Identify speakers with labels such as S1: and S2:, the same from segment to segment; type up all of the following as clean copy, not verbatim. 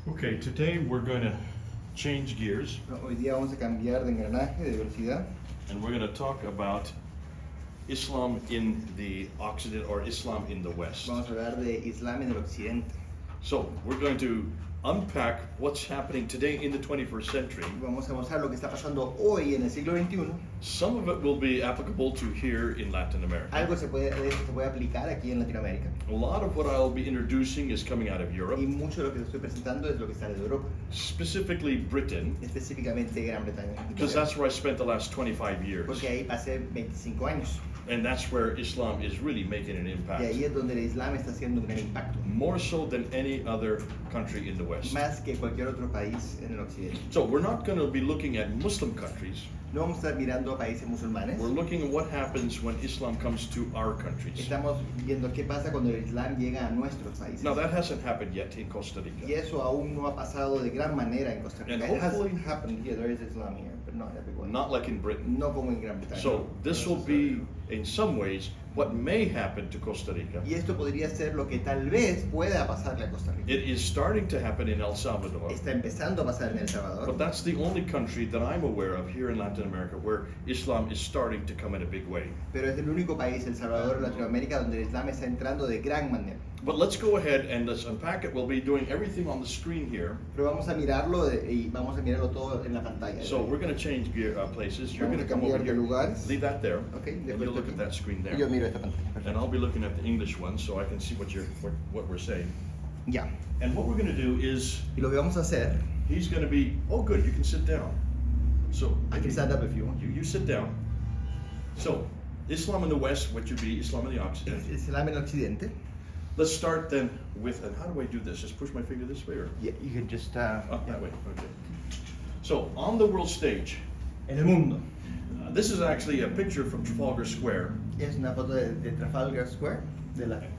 S1: Okay, today we're going to change gears
S2: Hoy día vamos a cambiar de engranaje, de velocidad,
S1: and we're going to talk about Islam in the Occident or Islam in the West.
S2: vamos a hablar de Islam en el occidente.
S1: So we're going to unpack what's happening today in the 21st century.
S2: Vamos a mostrar lo que está pasando hoy en el siglo XXI.
S1: Some of it will be applicable to here in Latin America.
S2: Algo de eso se puede aplicar aquí en Latinoamérica.
S1: A lot of what I'll be introducing is coming out of Europe,
S2: Y mucho de lo que les estoy presentando es lo que sale de Europa,
S1: specifically Britain,
S2: específicamente Gran Bretaña.
S1: because that's where I spent the last 25 years.
S2: Porque ahí pasé 25 años.
S1: And that's where Islam is really making an
S2: Y
S1: impact,
S2: ahí es donde el Islam está haciendo un gran impacto.
S1: more so than any other country in the West.
S2: Más que cualquier otro país en el occidente.
S1: So we're not going to be looking at Muslim countries.
S2: No vamos a estar mirando a países musulmanes.
S1: We're looking at what happens when Islam comes to our countries.
S2: Estamos viendo qué pasa cuando el Islam llega a nuestros países.
S1: Now that hasn't happened yet in Costa
S2: Y
S1: Rica.
S2: eso aún no ha pasado de gran manera en Costa Rica.
S1: And
S2: It hasn't
S1: hopefully-
S2: happened here. There is Islam here, but not everywhere.
S1: Not like in Britain.
S2: No como en Gran Bretaña.
S1: So this will be, in some ways, what may happen to Costa Rica.
S2: Y esto podría ser lo que tal vez pueda pasarle a Costa Rica.
S1: It is starting to happen in El Salvador,
S2: Está empezando a pasar en El Salvador.
S1: but that's the only country that I'm aware of here in Latin America where Islam is starting to come in a big way.
S2: Pero es el único país, El Salvador, en Latinoamérica, donde el Islam está entrando de gran manera.
S1: But let's go ahead and let's unpack it. We'll be doing everything on the screen here.
S2: Pero vamos a mirarlo y vamos a mirarlo todo en la pantalla.
S1: So we're going to change places. You're
S2: Vamos
S1: going to
S2: a
S1: come over
S2: cambiar de
S1: here.
S2: lugares.
S1: Leave that there.
S2: Okay,
S1: And
S2: dejo
S1: you'll
S2: esto
S1: look at
S2: aquí.
S1: that screen
S2: Y yo
S1: there.
S2: miro esta pantalla.
S1: And
S2: Perfecto.
S1: I'll be looking at the English one so I can see what we're saying.
S2: Ya.
S1: And what we're going to do is
S2: Y lo que vamos a hacer,
S1: he's going to be, oh good, you can sit down. So
S2: I can stand up if you want.
S1: you sit down. So Islam in the West, what would be Islam in the Occident.
S2: El Islam en Occidente.
S1: Let's start then with, and how do I do this? Just push my finger this way or?
S2: Yeah, you can just,
S1: Oh, that way, okay. So on the world stage,
S2: En el mundo.
S1: this is actually a picture from Trafalgar Square.
S2: Es una foto de Trafalgar Square.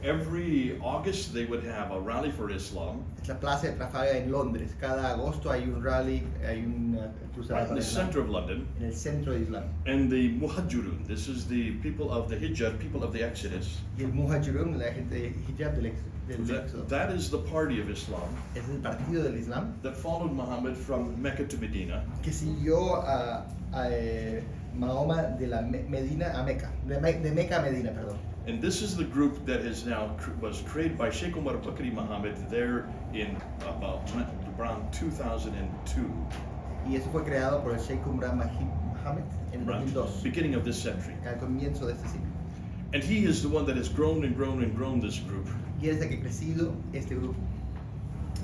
S1: Every August they would have a rally for Islam
S2: Es la plaza de Trafalgar en Londres. Cada agosto hay un rally, hay una cruzada
S1: right in
S2: para
S1: the
S2: Islam.
S1: center of London.
S2: En el centro de Islam.
S1: And the Muhajirun, this is the people of the Hijr, people of the Exodus.
S2: Y el Muhajirun, la gente de hijab del Éxodo.
S1: That is the party of Islam
S2: Es el partido del Islam
S1: that followed Muhammad from Mecca to Medina.
S2: que siguió a Mahoma de la Medina a Meca. De Meca a Medina, perdón.
S1: And this is the group that is now was created by Sheikh Umar Bakri Muhammad there in about around 2002,
S2: Y eso fue creado por el Sheikh Umar Mohammed en
S1: around
S2: 2002,
S1: beginning of this century.
S2: al comienzo de este siglo.
S1: And he is the one that has grown and grown and grown this group.
S2: Y es el que ha crecido este grupo.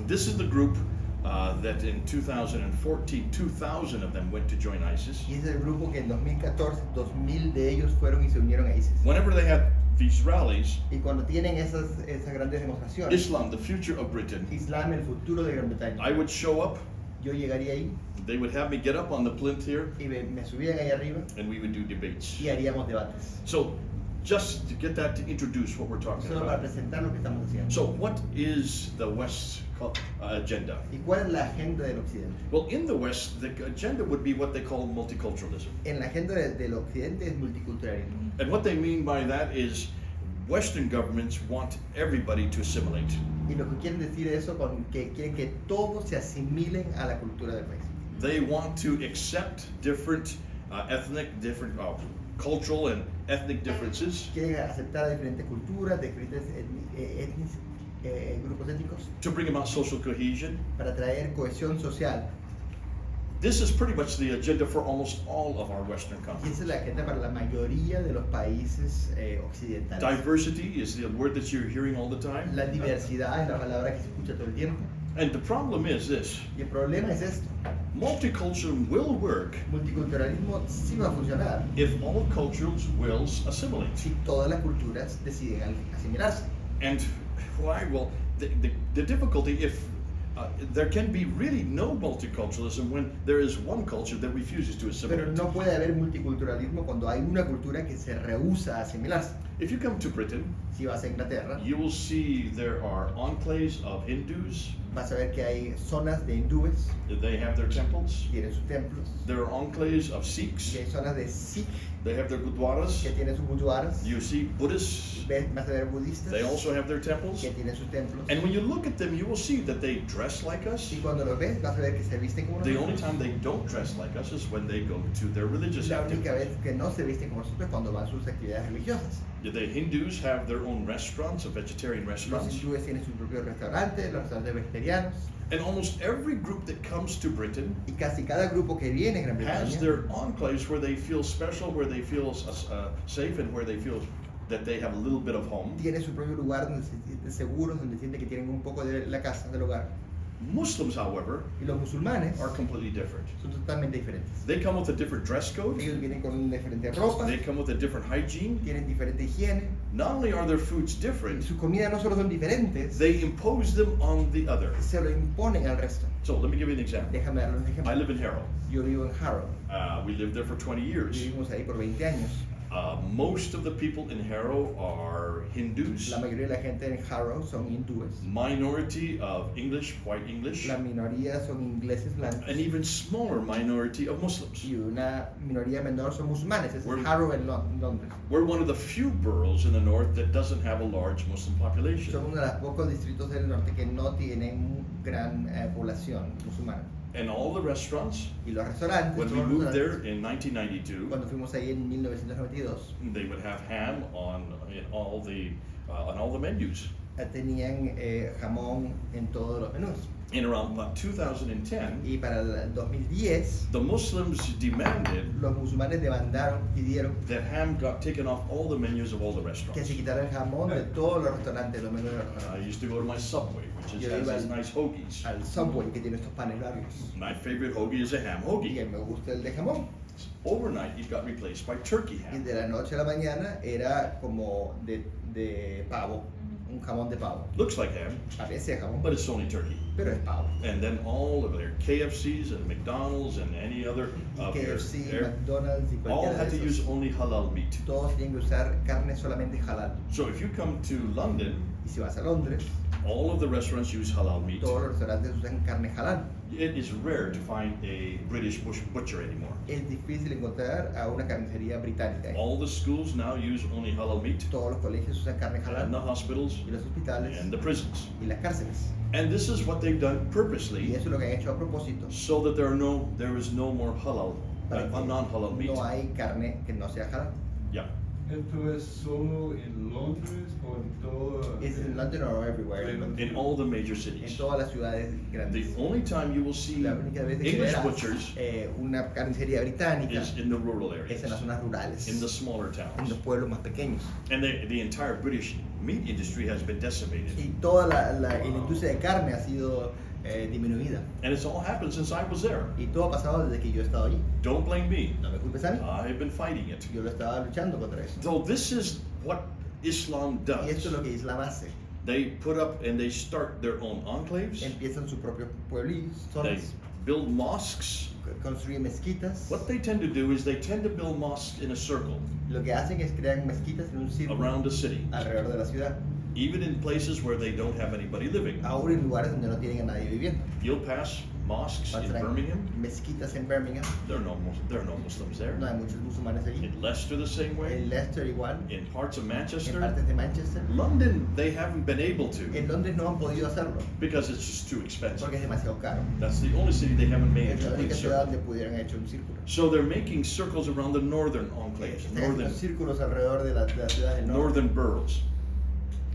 S1: This is the group that in 2014, 2,000 of them went to join ISIS.
S2: Y es el grupo que en 2014, 2000 de ellos fueron y se unieron a ISIS.
S1: Whenever they had these rallies,
S2: Y cuando tienen esas grandes demostraciones,
S1: Islam, the future of Britain,
S2: Islam, el futuro de Gran Bretaña,
S1: I would show up,
S2: yo llegaría ahí
S1: they would have me get up on the plinth here,
S2: y me subían ahí arriba
S1: and we would do debates.
S2: y haríamos debates.
S1: So, just to get that to introduce what we're talking
S2: Solo para
S1: about.
S2: presentar lo que estamos haciendo.
S1: So, what is the West's agenda?
S2: ¿Y cuál es la agenda del Occidente?
S1: Well, in the West, the agenda would be what they call multiculturalism.
S2: En la agenda del Occidente es multiculturalismo.
S1: And what they mean by that is Western governments want everybody to assimilate.
S2: Y lo que quieren decir eso con que quieren que todos se asimilen a la cultura del país.
S1: They want to accept different different cultural and ethnic differences,
S2: Quieren aceptar diferentes culturas, diferentes grupos étnicos
S1: to bring about social cohesion.
S2: para traer cohesión social.
S1: This is pretty much the agenda for almost all of our Western
S2: Y
S1: countries.
S2: esa es la agenda para la mayoría de los países occidentales.
S1: Diversity is the word that you're hearing all the time.
S2: La diversidad es la palabra que se escucha todo el tiempo.
S1: And the problem is this:
S2: Y el problema es esto.
S1: multiculturalism will work
S2: Multiculturalismo sí va a funcionar
S1: if all cultures will assimilate.
S2: si todas las culturas deciden asimilarse.
S1: And why? Well, the difficulty if there can be really no multiculturalism when there is one culture that refuses to
S2: Pero
S1: assimilate.
S2: no puede haber multiculturalismo cuando hay una cultura que se rehúsa a asimilarse.
S1: If you come to Britain,
S2: Si vas a Inglaterra,
S1: you will see there are enclaves of Hindus.
S2: vas a ver que hay zonas de hindúes,
S1: They have their temples.
S2: tienen sus templos,
S1: There are enclaves of
S2: y
S1: Sikhs.
S2: hay zonas de Sikh,
S1: They have their gurdwaras.
S2: que tienen sus gurdwaras,
S1: You see Buddhists.
S2: vas a ver budistas,
S1: They also have their temples.
S2: que tienen sus templos.
S1: And when you look at them, you will see that they dress like us.
S2: Y cuando los ves, vas a ver que se visten como
S1: The only
S2: nosotros.
S1: time they don't dress like us is when they go to their religious
S2: La única
S1: activities.
S2: vez que no se visten como nosotros es cuando van a sus actividades religiosas.
S1: The Hindus have their own restaurants, vegetarian
S2: Los
S1: restaurants.
S2: hindúes tienen sus propios restaurantes, los restaurantes vegetarianos,
S1: And almost every group that comes to Britain
S2: y casi cada grupo que viene en Gran
S1: has
S2: Bretaña
S1: their enclaves where they feel special, where they feel safe, and where they feel that they have a little bit of home.
S2: tiene su propio lugar donde se sienten seguros, donde sienten que tienen un poco de la casa, del hogar.
S1: Muslims, however,
S2: Y los musulmanes
S1: are completely different.
S2: son totalmente diferentes.
S1: They come with a different dress code.
S2: Ellos vienen con diferentes ropas,
S1: They come with a different hygiene.
S2: tienen diferente higiene.
S1: Not only are their foods different,
S2: Sus comidas no solo son diferentes,
S1: they impose them on the other.
S2: se lo imponen al resto.
S1: So let me give you an example.
S2: Déjame darles un
S1: I
S2: ejemplo.
S1: live in Harrow.
S2: Yo vivo en Harrow.
S1: We lived there for 20 years.
S2: Vivimos ahí por 20 años.
S1: Most of the people in Harrow are Hindus.
S2: La mayoría de la gente en Harrow son hindúes.
S1: Minority of English, white English.
S2: La minoría son ingleses blancos.
S1: An even smaller minority of Muslims.
S2: Y una minoría menor son musulmanes. Es
S1: We're-
S2: Harrow en Londres.
S1: We're one of the few boroughs in the north that doesn't have a large Muslim population.
S2: Son uno de los pocos distritos del norte que no tienen gran población musulmana.
S1: And all the restaurants,
S2: Y los restaurantes,
S1: when we
S2: todos los
S1: moved there
S2: restaurantes,
S1: in 1992,
S2: cuando fuimos ahí en 1992,
S1: they would have ham on all the menus.
S2: Tenían jamón en todos los menús.
S1: In around about 2010,
S2: Y para el 2010,
S1: the Muslims demanded
S2: los musulmanes pidieron
S1: that ham got taken off all the menus of all the
S2: que
S1: restaurants.
S2: se quitara el jamón de todos los restaurantes, los menús de los
S1: I
S2: restaurantes.
S1: used to go to my Subway, which
S2: Yo
S1: has
S2: iba
S1: these nice hoagies.
S2: Al Subway, que tiene estos panes largos.
S1: My favorite hoagie is a ham
S2: Y
S1: hoagie.
S2: me gusta el de jamón.
S1: Overnight, it got replaced by turkey
S2: Y
S1: ham.
S2: de la noche a la mañana era como de pavo, un jamón de pavo.
S1: Looks like ham,
S2: Parece jamón,
S1: but it's only turkey.
S2: pero es pavo.
S1: And then all of their KFCs and McDonald's and any other
S2: Y
S1: of their,
S2: KFC,
S1: their
S2: McDonald's y
S1: all
S2: cualquiera
S1: had
S2: de
S1: to use
S2: esos.
S1: only halal meat.
S2: Todos tienen que usar carne solamente halal.
S1: So if you come to London,
S2: Y si vas a Londres,
S1: all of the restaurants use halal meat.
S2: todos los restaurantes usan carne halal.
S1: It is rare to find a British butcher anymore.
S2: Es difícil encontrar a una carnicería británica.
S1: All the schools now use only halal meat,
S2: Todos los colegios usan carne
S1: and
S2: halal.
S1: the hospitals
S2: Y los hospitales
S1: and the prisons.
S2: y las cárceles.
S1: And this is what they've done
S2: Y
S1: purposely,
S2: eso es lo que han hecho a propósito.
S1: so that there is no more halal,
S2: Para que
S1: non-halal meat.
S2: no hay carne que no sea halal.
S1: Yeah.
S3: ¿Esto es solo en Londres o en todo?
S2: Is it in London or everywhere?
S1: In all the major
S2: En
S1: cities.
S2: todas las ciudades
S1: The
S2: grandes.
S1: only time you will see
S2: La única vez que
S1: English
S2: verás
S1: butchers
S2: una carnicería británica
S1: is in the rural
S2: es en las
S1: areas,
S2: zonas rurales,
S1: in the smaller
S2: en
S1: towns.
S2: los pueblos más pequeños.
S1: And the entire British meat industry has been decimated.
S2: Y toda la industria de carne ha sido disminuida.
S1: And it's all happened since I was there.
S2: Y todo ha pasado desde que yo he estado allí.
S1: Don't blame me.
S2: No me culpes a mí.
S1: I've been fighting it.
S2: Yo lo estaba luchando contra eso.
S1: So this is what Islam
S2: Y esto es
S1: does.
S2: lo que Islam hace.
S1: They put up and they start their own enclaves.
S2: Empiezan sus propios pueblillos,
S1: They
S2: zonas,
S1: build mosques.
S2: construyen mezquitas.
S1: What they tend to do is they tend to build mosques in a circle
S2: Lo que hacen es crear mezquitas en un círculo
S1: around a city,
S2: alrededor de la ciudad.
S1: even in places where they don't have anybody living.
S2: Aún en lugares donde no tienen a nadie viviendo.
S1: You'll pass mosques in
S2: Pasarán
S1: Birmingham.
S2: mezquitas en Birmingham.
S1: There are no Muslims there.
S2: No hay muchos musulmanes allí.
S1: In Leicester the same way.
S2: En Leicester igual.
S1: In parts of
S2: En
S1: Manchester.
S2: partes de Manchester.
S1: London, they haven't been able to
S2: En Londres no han podido hacerlo
S1: because it's just too expensive.
S2: porque es demasiado caro.
S1: That's the only city they haven't made a
S2: Es la
S1: complete
S2: única ciudad
S1: circle.
S2: donde pudieran haber hecho un círculo.
S1: So they're making circles around the northern enclaves,
S2: Están haciendo
S1: northern
S2: círculos alrededor de la ciudad del norte.
S1: northern boroughs.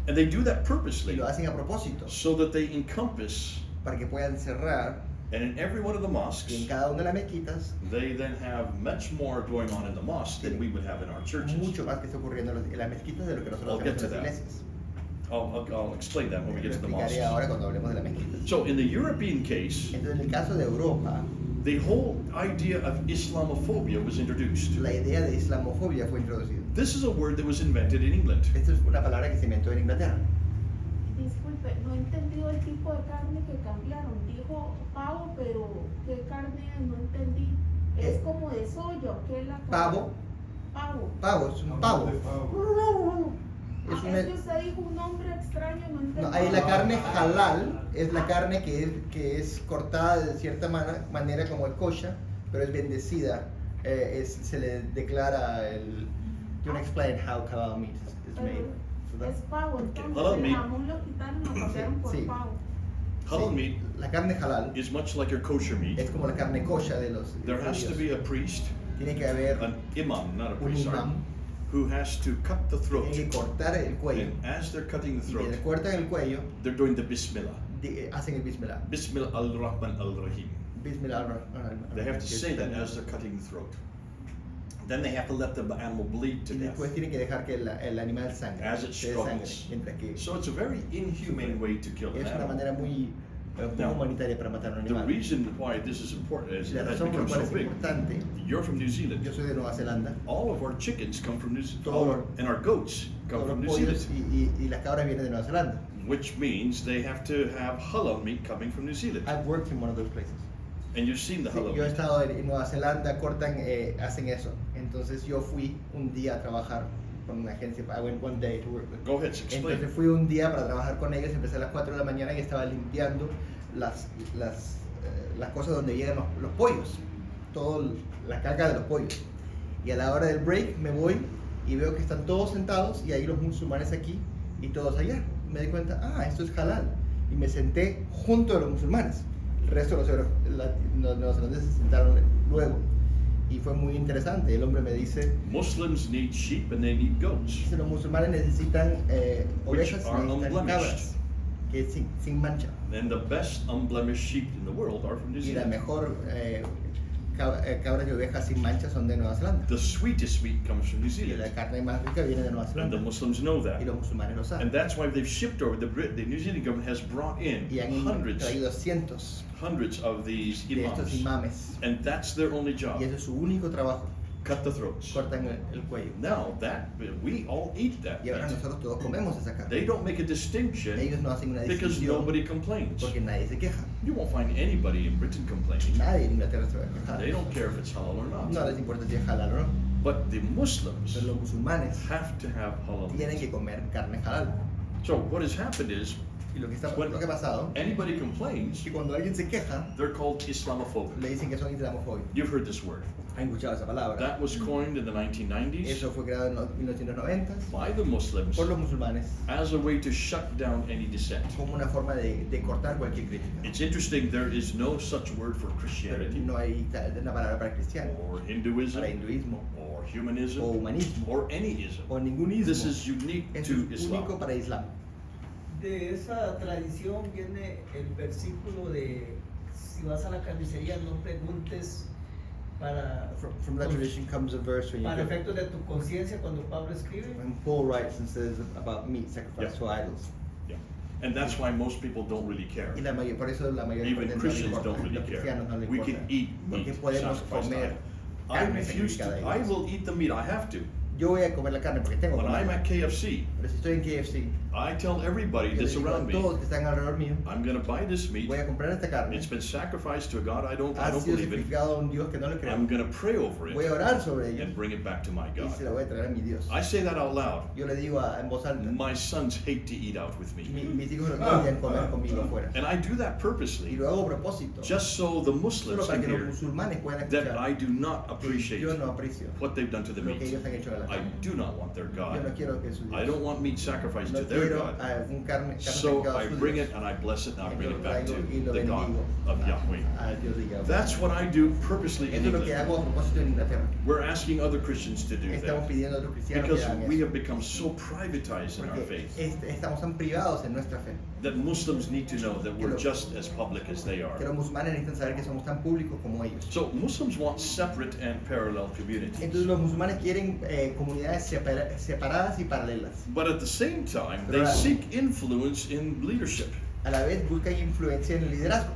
S1: And they do that
S2: Y
S1: purposely
S2: lo hacen a propósito
S1: so that they encompass,
S2: para que puedan cerrar.
S1: and in every one of the
S2: Y en
S1: mosques,
S2: cada una de las mezquitas,
S1: they then have much more going on in the mosque than we would have in our churches.
S2: mucho más que está ocurriendo en las mezquitas de lo que nosotros
S1: I'll get
S2: hacemos
S1: to
S2: en las
S1: that.
S2: iglesias.
S1: I'll explain that when we
S2: Lo
S1: get to the
S2: explicaré
S1: mosques.
S2: ahora cuando hablemos de las mezquitas.
S1: So in the European case,
S2: Entonces, en el caso de Europa,
S1: the whole idea of Islamophobia was introduced.
S2: la idea de islamofobia fue introducida.
S1: This is a word that was invented in England.
S2: Esta es una palabra que se inventó en Inglaterra.
S4: Disculpe, no he entendido el tipo de carne que cambiaron. Dijo pavo, pero ¿qué carne? No entendí. ¿Es como de soya o qué es la carne?
S2: Pavo
S4: pavo.
S2: Pavo, es un pavo.
S3: Hablamos de pavo.
S2: Es
S4: Es
S2: una,
S4: que usted dijo un nombre extraño, no entendí.
S2: no, ahí la carne halal es la carne que es cortada de cierta manera como el kosher, pero es bendecida. Se le declara el. Do you want to explain how halal meat is made?
S4: Pero es pavo, entonces
S1: Halal
S4: el
S1: meat.
S4: jamón lo quitaron y lo cambiaron por
S2: Sí.
S4: pavo.
S1: Halal
S2: Sí,
S1: meat
S2: la carne halal
S1: is much like your kosher meat.
S2: es como la carne kosher de los
S1: There has to
S2: judíos.
S1: be a priest,
S2: Tiene que haber
S1: an imam, not a
S2: un
S1: priest, sorry,
S2: imam,
S1: who has to cut the throat.
S2: tiene que cortar el cuello.
S1: And as they're cutting the
S2: Y
S1: throat,
S2: le cortan el cuello,
S1: they're doing the Bismillah.
S2: hacen el bismillah.
S1: Bismillah al-Rahman al-Rahim.
S2: Bismillah.
S1: They have to say that as they're cutting the throat. Then they have to let the animal bleed to
S2: Y
S1: death.
S2: después tienen que dejar que el animal sangre.
S1: As it
S2: se dé sangre,
S1: struggles.
S2: mientras que
S1: So it's a very inhumane way to kill an
S2: es una
S1: animal.
S2: manera muy poco
S1: Now,
S2: humanitaria para matar a un
S1: The
S2: animal.
S1: reason why this is important is
S2: Y la
S1: it has
S2: razón por la
S1: become
S2: cual
S1: so
S2: es
S1: big.
S2: importante,
S1: You're from New Zealand.
S2: yo soy de Nueva Zelanda,
S1: All of our chickens come from New Zealand.
S2: Todo-
S1: And our goats come
S2: todos
S1: from New
S2: los pollos
S1: Zealand.
S2: y las cabras vienen de Nueva Zelanda.
S1: Which means they have to have halal meat coming from New Zealand.
S2: I've worked in one of those places.
S1: And you've seen the
S2: Sí,
S1: halal
S2: yo he
S1: meat.
S2: estado en Nueva Zelanda, hacen eso. Entonces yo fui un día a trabajar con una agencia, I went one day to work with.
S1: Go ahead, explain.
S2: Entonces fui un día para trabajar con ellos, empecé a las 4 de la mañana y estaba limpiando las cosas donde llegan los pollos, toda la caca de los pollos. Y a la hora del break me voy y veo que están todos sentados y ahí los musulmanes aquí y todos allá. Me di cuenta, esto es halal. Y me senté junto a los musulmanes. El resto de los neozelandeses se sentaron luego. Y fue muy interesante. El hombre me dice,
S1: Muslims need sheep and they need goats.
S2: dice, los musulmanes necesitan ovejas y
S1: are
S2: necesitan
S1: unblemished.
S2: cabras, que es sin mancha.
S1: And the best unblemished sheep in the world are from New
S2: Y la
S1: Zealand.
S2: mejor cabras y ovejas sin mancha son de Nueva Zelanda.
S1: The sweetest meat comes from New
S2: Y la
S1: Zealand.
S2: carne más rica viene de Nueva
S1: And the
S2: Zelanda.
S1: Muslims know that.
S2: Y los musulmanes lo saben.
S1: And that's why they've shipped over, the New Zealand government has brought in
S2: Y han
S1: hundreds
S2: traído cientos
S1: of these
S2: de estos
S1: imams.
S2: imames.
S1: And that's their only job.
S2: Y ese es su único trabajo.
S1: Cut the throats.
S2: Cortan el cuello.
S1: Now we all eat that
S2: Y ahora
S1: meat.
S2: nosotros todos comemos esa carne.
S1: They don't make a distinction
S2: Ellos no hacen una
S1: because
S2: distinción
S1: nobody complains.
S2: porque nadie se queja.
S1: You won't find anybody in Britain complaining.
S2: Nadie en Inglaterra se va a quejar.
S1: They don't care if it's halal or
S2: No
S1: not.
S2: les importa si es halal o no.
S1: But the Muslims
S2: Pero los musulmanes
S1: have to have halal
S2: tienen
S1: meat.
S2: que comer carne halal.
S1: So what has happened is
S2: Y lo que ha
S1: when
S2: pasado
S1: anybody complains,
S2: es que cuando alguien se queja,
S1: they're called Islamophobic.
S2: le dicen que son islamofóbicos.
S1: You've heard this word.
S2: ¿Han escuchado esa palabra?
S1: That was coined in the 1990s
S2: Eso fue creado en los 1990
S1: by the Muslims
S2: por los musulmanes
S1: as a way to shut down any dissent.
S2: como una forma de cortar cualquier crítica.
S1: It's interesting, there is no such word for
S2: Pero
S1: Christianity
S2: no hay una palabra para cristiano,
S1: or Hinduism
S2: para hinduismo
S1: or
S2: o
S1: humanism
S2: humanismo
S1: or any ism.
S2: o ningún ismo.
S1: This is unique
S2: Eso
S1: to
S2: es único
S1: Islam.
S2: para Islam.
S5: De esa tradición viene el versículo de si vas a la carnicería no preguntes para,
S2: From that tradition comes a verse when you
S5: para
S2: go,
S5: efectos de tu conciencia cuando Pablo escribe.
S2: when Paul writes and says about meat sacrificed
S1: Yeah.
S2: to idols.
S1: Yeah. And that's why most people don't really care.
S2: Y por eso la mayoría
S1: Even
S2: de
S1: Christians
S2: no le
S1: don't really
S2: los
S1: care.
S2: cristianos no le
S1: We
S2: importa.
S1: can eat
S2: Porque
S1: meat
S2: podemos
S1: sacrificed to
S2: comer
S1: idol. I
S2: carne
S1: refuse to.
S2: sacrificada a
S1: I
S2: Dios.
S1: will eat the meat. I have to.
S2: Yo voy a comer la carne porque tengo que
S1: When I'm
S2: comer.
S1: at KFC,
S2: Pero si estoy en KFC,
S1: I tell everybody
S2: yo le
S1: that's
S2: digo a
S1: around me,
S2: todos que están alrededor mío,
S1: I'm going to buy this meat.
S2: voy a comprar esta carne.
S1: It's been sacrificed to a God I don't
S2: Ha sido
S1: believe in.
S2: sacrificado a un Dios que no le creo.
S1: I'm going to pray over
S2: Voy a
S1: it
S2: orar sobre ello
S1: and bring it back to my
S2: y se la
S1: God.
S2: voy a traer a mi Dios.
S1: I say that out loud.
S2: Yo le digo en voz alta,
S1: My sons hate to eat out with me.
S2: mis hijos no quieren comer conmigo afuera.
S1: And I do that
S2: Y
S1: purposely,
S2: lo hago a propósito,
S1: just so the
S2: solo
S1: Muslims
S2: para
S1: can
S2: que los
S1: hear
S2: musulmanes puedan
S1: that
S2: escuchar
S1: I do not
S2: que
S1: appreciate
S2: yo no aprecio
S1: what they've done to the
S2: lo que
S1: meat.
S2: ellos han hecho a la
S1: I
S2: carne.
S1: do not want their
S2: Yo no
S1: God.
S2: quiero que su Dios.
S1: I don't want meat sacrificed
S2: No
S1: to their
S2: quiero
S1: God.
S2: un carne
S1: So
S2: sacrificada
S1: I
S2: a su
S1: bring
S2: Dios.
S1: it and I bless it and I
S2: Y
S1: bring
S2: lo
S1: it back to
S2: traigo y lo
S1: the God
S2: bendigo
S1: of
S2: a
S1: Yahweh.
S2: Dios de Yahweh.
S1: That's what I do purposely in
S2: Eso es lo que
S1: England.
S2: hago a propósito en Inglaterra.
S1: We're asking other Christians to do
S2: Estamos
S1: that
S2: pidiendo a otros cristianos que
S1: because
S2: hagan
S1: we
S2: eso.
S1: have become so privatized in our
S2: Porque
S1: faith
S2: estamos tan privados en nuestra fe
S1: that Muslims need to know that we're just as public as they
S2: que
S1: are.
S2: los musulmanes necesitan saber que somos tan públicos como ellos.
S1: So Muslims want separate and parallel communities.
S2: Entonces los musulmanes quieren comunidades separadas y paralelas.
S1: But at the same time, they
S2: Pero
S1: seek influence in leadership.
S2: a la vez buscan influencia en el liderazgo.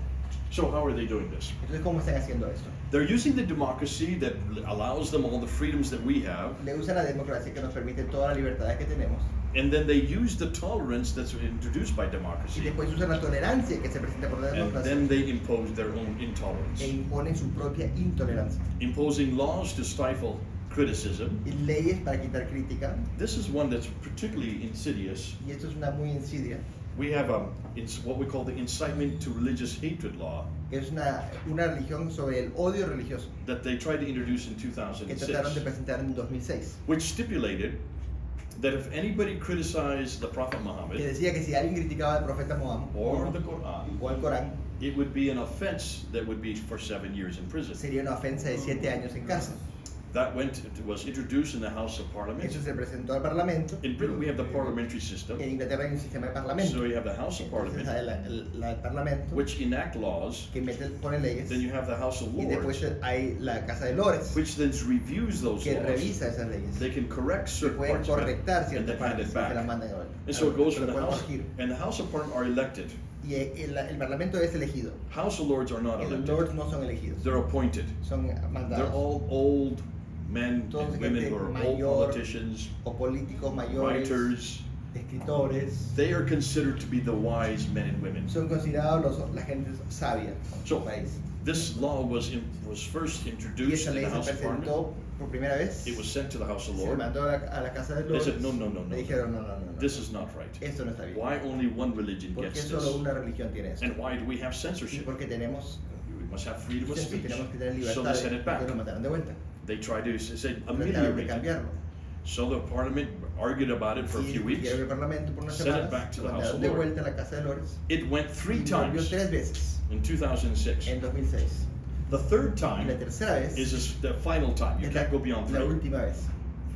S1: So how are they doing this?
S2: Entonces, ¿cómo están haciendo esto?
S1: They're using the democracy that allows them all the freedoms that we have,
S2: Le usan la democracia que nos permite todas las libertades que tenemos
S1: and then they use the tolerance that's introduced by
S2: y
S1: democracy,
S2: después usan la tolerancia que se presenta por la
S1: and
S2: democracia
S1: then they impose their own
S2: e
S1: intolerance,
S2: imponen su propia intolerancia,
S1: imposing laws to stifle criticism.
S2: y leyes para quitar crítica.
S1: This is one that's particularly insidious.
S2: Y esto es una muy insidia.
S1: We have what we call the incitement to religious hatred law
S2: Es una religión sobre el odio religioso
S1: that they tried to introduce in
S2: que trataron de
S1: 2006,
S2: presentar en 2006.
S1: which stipulated that if anybody criticized the Prophet
S2: Que
S1: Muhammad
S2: decía que si alguien criticaba al profeta Muhammad
S1: or the Quran,
S2: o al Corán,
S1: it would be an offense that would be for 7 years in prison.
S2: sería una ofensa de 7 años en cárcel.
S1: That was introduced in the House of Parliament.
S2: Eso se presentó al Parlamento.
S1: In Britain, we have the parliamentary system.
S2: En Inglaterra hay un sistema de Parlamento.
S1: So you have the House of
S2: Entonces
S1: Parliament,
S2: hay el Parlamento
S1: which enact laws.
S2: que pone leyes.
S1: Then you have the House of
S2: Y después
S1: Lords,
S2: hay la Casa de Lores
S1: which then reviews those
S2: que
S1: laws.
S2: revisa esas leyes.
S1: They can correct
S2: Se
S1: certain
S2: pueden
S1: parts of it
S2: correctar
S1: and
S2: ciertas
S1: then hand
S2: partes
S1: it
S2: y se las
S1: back.
S2: mandan a
S1: And so it goes
S2: se
S1: from
S2: lo
S1: the
S2: pueden
S1: House,
S2: corregir.
S1: and the House of Parliament are elected.
S2: Y el Parlamento es elegido.
S1: House of Lords are not
S2: Los
S1: elected.
S2: Lords no son elegidos.
S1: They're appointed.
S2: Son
S1: They're
S2: mandados.
S1: all old men
S2: Todos
S1: and women
S2: gente
S1: who are old
S2: mayor,
S1: politicians,
S2: o políticos mayores,
S1: writers.
S2: escritores.
S1: They are considered to be the wise men and women.
S2: Son considerados la gente sabia
S1: So,
S2: del país.
S1: this law was first
S2: Y
S1: introduced
S2: esa
S1: in
S2: ley
S1: the
S2: se
S1: House of Parliament.
S2: presentó por primera vez.
S1: It was sent to the House of
S2: Se
S1: Lords.
S2: mandó a la Casa de
S1: They
S2: Lores.
S1: said, no, no, no, no.
S2: Le dijeron, no, no, no, no.
S1: This is not right.
S2: Esto no está bien.
S1: Why only one religion
S2: ¿Por qué
S1: gets
S2: solo
S1: this?
S2: una religión tiene esto?
S1: And why do we have
S2: Y
S1: censorship?
S2: porque tenemos,
S1: We must have freedom of speech.
S2: tenemos que tener
S1: So
S2: libertad
S1: they sent it back.
S2: porque lo mataron de vuelta.
S1: They tried to say,
S2: Trataron de
S1: ameliorate it.
S2: cambiarlo.
S1: So the parliament argued about it for a
S2: Sí,
S1: few weeks.
S2: discutieron el Parlamento por unas
S1: Sent it
S2: semanas,
S1: back to the
S2: lo
S1: House
S2: mandaron
S1: of
S2: de
S1: Lords.
S2: vuelta a la Casa de Lores.
S1: It went 3
S2: Y volvió
S1: times
S2: 3 veces
S1: in 2006.
S2: en 2006.
S1: The third
S2: Y la
S1: time
S2: tercera vez
S1: is the final time. You
S2: es
S1: can't go beyond
S2: la
S1: 3.
S2: última vez.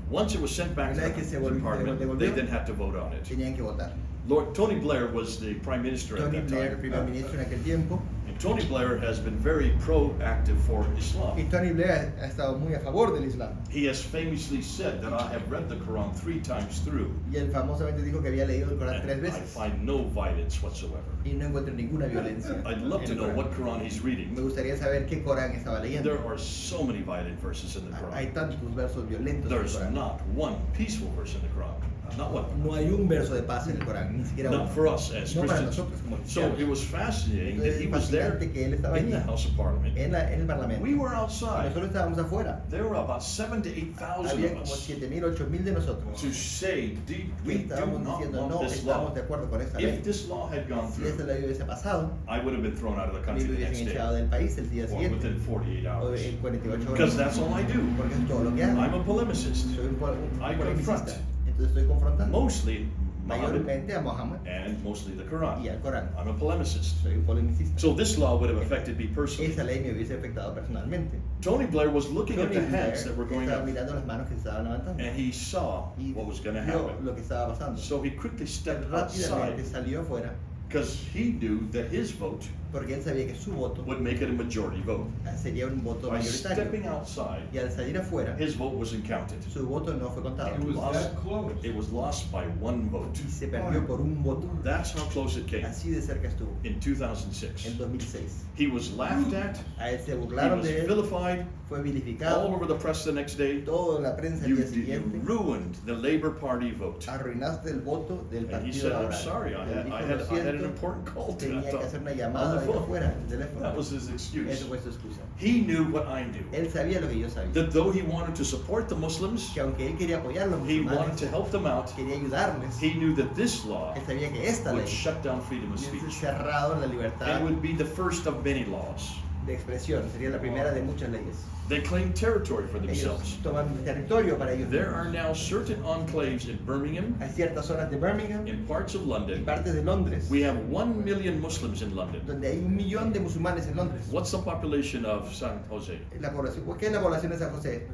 S1: Once it was sent back to
S2: Una vez que se
S1: the
S2: volvió-
S1: parliament,
S2: devolvió,
S1: they then had to vote on it.
S2: Tenían que votar.
S1: Lord Tony Blair was the prime minister at
S2: Tony
S1: that
S2: Blair,
S1: time.
S2: primer ministro en aquel tiempo.
S1: And Tony Blair has been very proactive for
S2: Y
S1: Islam.
S2: Tony Blair ha estado muy a favor del Islam.
S1: He has famously said that I have read the Quran 3 times through,
S2: Y él famosamente dijo que había leído el Corán 3
S1: and I
S2: veces.
S1: find no violence whatsoever.
S2: Y no encuentro ninguna violencia.
S1: I'd love
S2: en
S1: to
S2: el
S1: know
S2: Corán.
S1: what Quran he's
S2: Me
S1: reading.
S2: gustaría saber qué Corán estaba leyendo.
S1: There are so many violent verses in the
S2: Hay
S1: Quran.
S2: tantos versos violentos en el
S1: There's
S2: Corán.
S1: not one peaceful verse in the Quran. Not one.
S2: No hay un verso de paz en el Corán, ni siquiera uno.
S1: Not for us as
S2: No para
S1: Christians.
S2: nosotros como
S1: So
S2: cristianos.
S1: it was fascinating that
S2: Entonces
S1: he
S2: es
S1: was there
S2: fascinante que él estaba
S1: in
S2: allí,
S1: the House of Parliament.
S2: en el Parlamento.
S1: We were
S2: Y
S1: outside.
S2: nosotros estábamos afuera.
S1: There were about 7,000 to 8,000
S2: Había
S1: of
S2: como
S1: us
S2: 7.000, 8.000 de nosotros.
S1: to say,
S2: Que
S1: we do
S2: estábamos
S1: not
S2: diciendo, no
S1: want this law.
S2: estamos de acuerdo con esta ley.
S1: If this law had gone
S2: Si esta
S1: through,
S2: ley hubiese pasado,
S1: I would have been thrown out of the
S2: a mí
S1: country
S2: me
S1: the next
S2: hubiesen
S1: day,
S2: echado del país el día
S1: or
S2: siguiente.
S1: within 48
S2: O
S1: hours.
S2: en 48
S1: Because
S2: horas.
S1: that's all I do.
S2: Porque es todo lo que hago.
S1: I'm a polemicist.
S2: Soy un
S1: I
S2: polemicista.
S1: confront.
S2: Entonces estoy confrontando
S1: Mostly Muhammad
S2: mayormente a Mohammed
S1: and mostly the
S2: y
S1: Quran.
S2: al Corán.
S1: I'm a polemicist.
S2: Soy un polemicista.
S1: So this law would have affected me personally.
S2: Esa ley me hubiese afectado personalmente.
S1: Tony Blair was looking at
S2: Tony
S1: the
S2: Blair
S1: hands that were going
S2: estaba
S1: up,
S2: mirando las manos que se estaban levantando.
S1: and he saw
S2: Y
S1: what was going to
S2: vio
S1: happen.
S2: lo que estaba pasando.
S1: So he quickly stepped
S2: Rápidamente
S1: outside
S2: salió afuera
S1: because he knew that his vote
S2: porque él sabía que su voto
S1: would make it a majority vote.
S2: sería un voto
S1: By
S2: mayoritario.
S1: stepping outside,
S2: Y al salir afuera,
S1: his vote wasn't counted.
S2: su voto no fue contado.
S3: It was
S1: Lost.
S3: that close.
S1: It was lost by 1 vote.
S2: Y se perdió por un voto.
S1: That's how close it came
S2: Así de cerca estuvo.
S1: in 2006.
S2: En 2006.
S1: He was laughed at,
S2: A él se
S1: he
S2: burlaron
S1: was
S2: de él,
S1: vilified,
S2: fue
S1: all
S2: vilificado.
S1: over the press the next day.
S2: Toda la prensa el
S1: You
S2: día siguiente.
S1: ruined the Labor Party vote.
S2: Arruinaste el voto del
S1: And he
S2: Partido
S1: said, I'm
S2: Laboral.
S1: sorry,
S2: Él
S1: I
S2: dijo,
S1: had
S2: "Lo
S1: an
S2: siento,
S1: important call to
S2: tenía
S1: that
S2: que hacer una
S1: on
S2: llamada
S1: the
S2: de
S1: phone."
S2: afuera, el teléfono.
S1: That was his excuse.
S2: Eso fue su excusa.
S1: He knew what I knew.
S2: Él sabía lo que yo sabía.
S1: That though he wanted to support the Muslims,
S2: Que aunque él quería apoyar a los
S1: he wanted
S2: musulmanes,
S1: to help them out,
S2: quería ayudarles,
S1: he knew that this law
S2: él sabía que esta
S1: would
S2: ley
S1: shut down freedom of
S2: hubiese
S1: speech.
S2: cerrado la libertad
S1: And would be the first of many laws.
S2: de expresión. Sería la primera de muchas leyes.
S1: They claim territory for
S2: Ellos
S1: themselves.
S2: toman territorio para ellos.
S1: There are now certain enclaves in Birmingham,
S2: Hay ciertas zonas de Birmingham
S1: in parts of
S2: y
S1: London.
S2: partes de Londres
S1: We have 1 million Muslims in London.
S2: donde hay 1 millón de musulmanes en Londres.
S1: What's the population of San Jose?
S2: La población, ¿qué es la población de San José?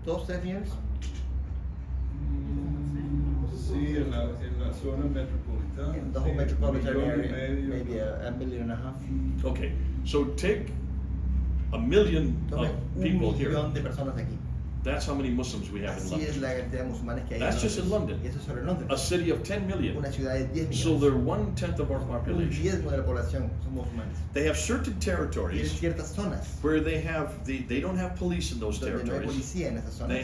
S2: ¿2, 3 millones?
S3: Sí, en la zona metropolitana.
S2: In the whole
S3: sí,
S2: metropolitan
S3: 1,5
S2: area,
S3: millones.
S2: maybe a million and a half.
S1: Okay, so take 1 million
S2: Tome
S1: of
S2: 1
S1: people here.
S2: millón de personas aquí.
S1: That's how many Muslims we have in
S2: Así es
S1: London.
S2: la cantidad de musulmanes que hay
S1: That's just in London.
S2: Y eso es solo en
S1: A
S2: Londres.
S1: city of 10 million.
S2: Una ciudad de 10
S1: So
S2: millones.
S1: they're 1/10 of our
S2: Un
S1: population.
S2: diezmo de la población son musulmanes.
S1: They have certain
S2: Tienen
S1: territories
S2: ciertas zonas
S1: where they don't have police in those
S2: donde no hay
S1: territories.
S2: policía en esas zonas.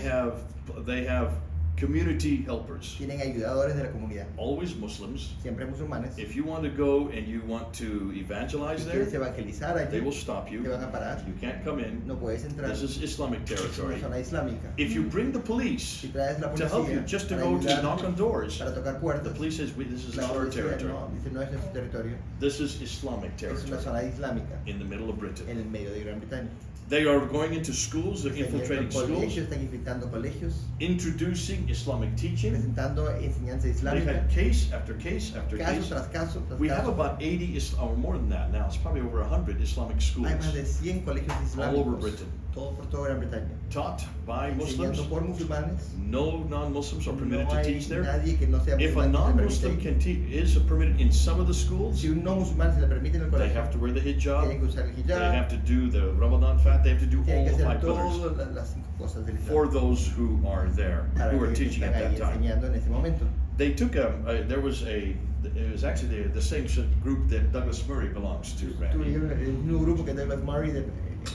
S1: They have community helpers,
S2: tienen ayudadores de la comunidad,
S1: always Muslims.
S2: siempre musulmanes.
S1: If you want to go and you want to evangelize
S2: Si
S1: there,
S2: quieres evangelizar
S1: they
S2: allí,
S1: will stop you.
S2: te van a parar,
S1: You can't come in.
S2: no puedes entrar,
S1: This is Islamic
S2: es una
S1: territory.
S2: zona islámica.
S1: If you bring the police
S2: Si traes la
S1: to help you
S2: policía
S1: just to
S2: para
S1: go to
S2: ayudarte,
S1: knock on doors,
S2: para tocar
S1: the
S2: puertas,
S1: police says, this is
S2: la
S1: not our
S2: policía
S1: territory.
S2: no, dice no es nuestro territorio,
S1: This is Islamic
S2: es una
S1: territory
S2: zona islámica
S1: in the middle of Britain.
S2: en el medio de Gran Bretaña.
S1: They are going into schools, they're infiltrating schools,
S2: Están infiltrando colegios,
S1: introducing Islamic teaching.
S2: presentando enseñanza
S1: They've
S2: islámica,
S1: had case after case after
S2: caso
S1: case.
S2: tras caso tras
S1: We have
S2: caso.
S1: about 80, or more than that now, it's probably over 100 Islamic schools
S2: Hay más de 100 colegios
S1: all over
S2: islámicos,
S1: Britain,
S2: todo por toda Gran Bretaña,
S1: taught by Muslims.
S2: enseñando por musulmanes.
S1: No non-Muslims are permitted
S2: No
S1: to
S2: hay
S1: teach there.
S2: nadie que no sea
S1: If a
S2: musulmán que se
S1: non-Muslim
S2: permite ir.
S1: is permitted in some of the schools,
S2: Si un no musulmán se le permite en el
S1: they
S2: colegio,
S1: have to wear the hijab,
S2: tienen que usar el
S1: they have
S2: hijab,
S1: to do the Ramadan fast, they have to do
S2: tienen
S1: all
S2: que
S1: the
S2: hacer
S1: 5 pillars
S2: todas las 5 cosas del
S1: for
S2: Islam
S1: those who are there,
S2: para
S1: who are
S2: que
S1: teaching
S2: están
S1: at
S2: ahí
S1: that time.
S2: enseñando en ese momento.
S1: They took it was actually the same group that Douglas Murray belongs to, Randy.
S2: Tuvieron el mismo grupo que Douglas Murray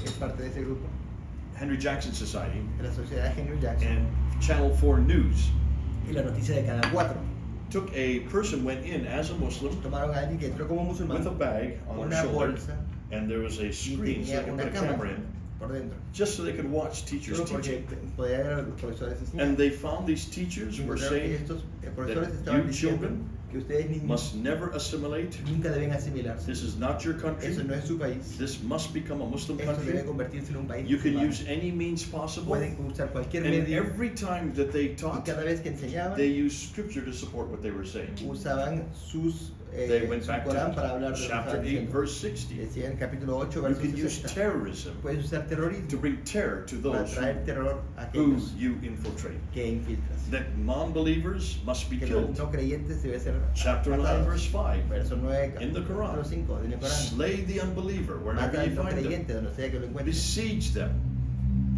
S2: es parte de ese grupo,
S1: Henry Jackson Society
S2: de la sociedad Henry Jackson.
S1: and Channel 4 News
S2: Y la noticia de Canal 4.
S1: took a person went in as a Muslim
S2: Tomaron a alguien que entró como musulmán,
S1: with a bag on her
S2: una
S1: shoulder,
S2: bolsa,
S1: and there was a
S2: y
S1: screen so they
S2: tenía
S1: could
S2: una
S1: put a camera
S2: cámara
S1: in,
S2: por dentro.
S1: just so they could watch teachers
S2: Solo porque
S1: teaching.
S2: podía ver a los profesores enseñando.
S1: And they found these teachers
S2: Y
S1: were
S2: encontraron que
S1: saying
S2: estos profesores
S1: that
S2: estaban
S1: you
S2: diciendo
S1: children
S2: que ustedes niños
S1: must never assimilate.
S2: nunca deben asimilarse.
S1: This is not your country.
S2: Eso no es su país.
S1: This must become a Muslim
S2: Esto debe
S1: country.
S2: convertirse en un país
S1: You can
S2: musulmán.
S1: use any means possible.
S2: Pueden usar cualquier
S1: And
S2: medio.
S1: every time that they
S2: Y
S1: taught,
S2: cada vez que enseñaban,
S1: they used scripture to support what they were saying.
S2: usaban
S1: They went
S2: su
S1: back
S2: Corán para
S1: to
S2: hablar de lo que
S1: chapter
S2: estaban
S1: 8,
S2: diciendo.
S1: verse 60.
S2: Decía en capítulo 8,
S1: You
S2: verso
S1: can use
S2: 60.
S1: terrorism
S2: Puedes usar terrorismo
S1: to bring terror to
S2: para
S1: those
S2: traer terror a
S1: who
S2: aquellos
S1: you infiltrate.
S2: que infiltras.
S1: That non-believers must be
S2: Que los
S1: killed.
S2: no creyentes deben ser
S1: Chapter 9,
S2: matados.
S1: verse 5.
S2: Verso 9,
S1: In the Quran.
S2: capítulo 5 del Corán.
S1: Slay the unbeliever wherever
S2: Mata
S1: you
S2: al no
S1: find them.
S2: creyente donde sea que lo encuentres.
S1: Besiege them.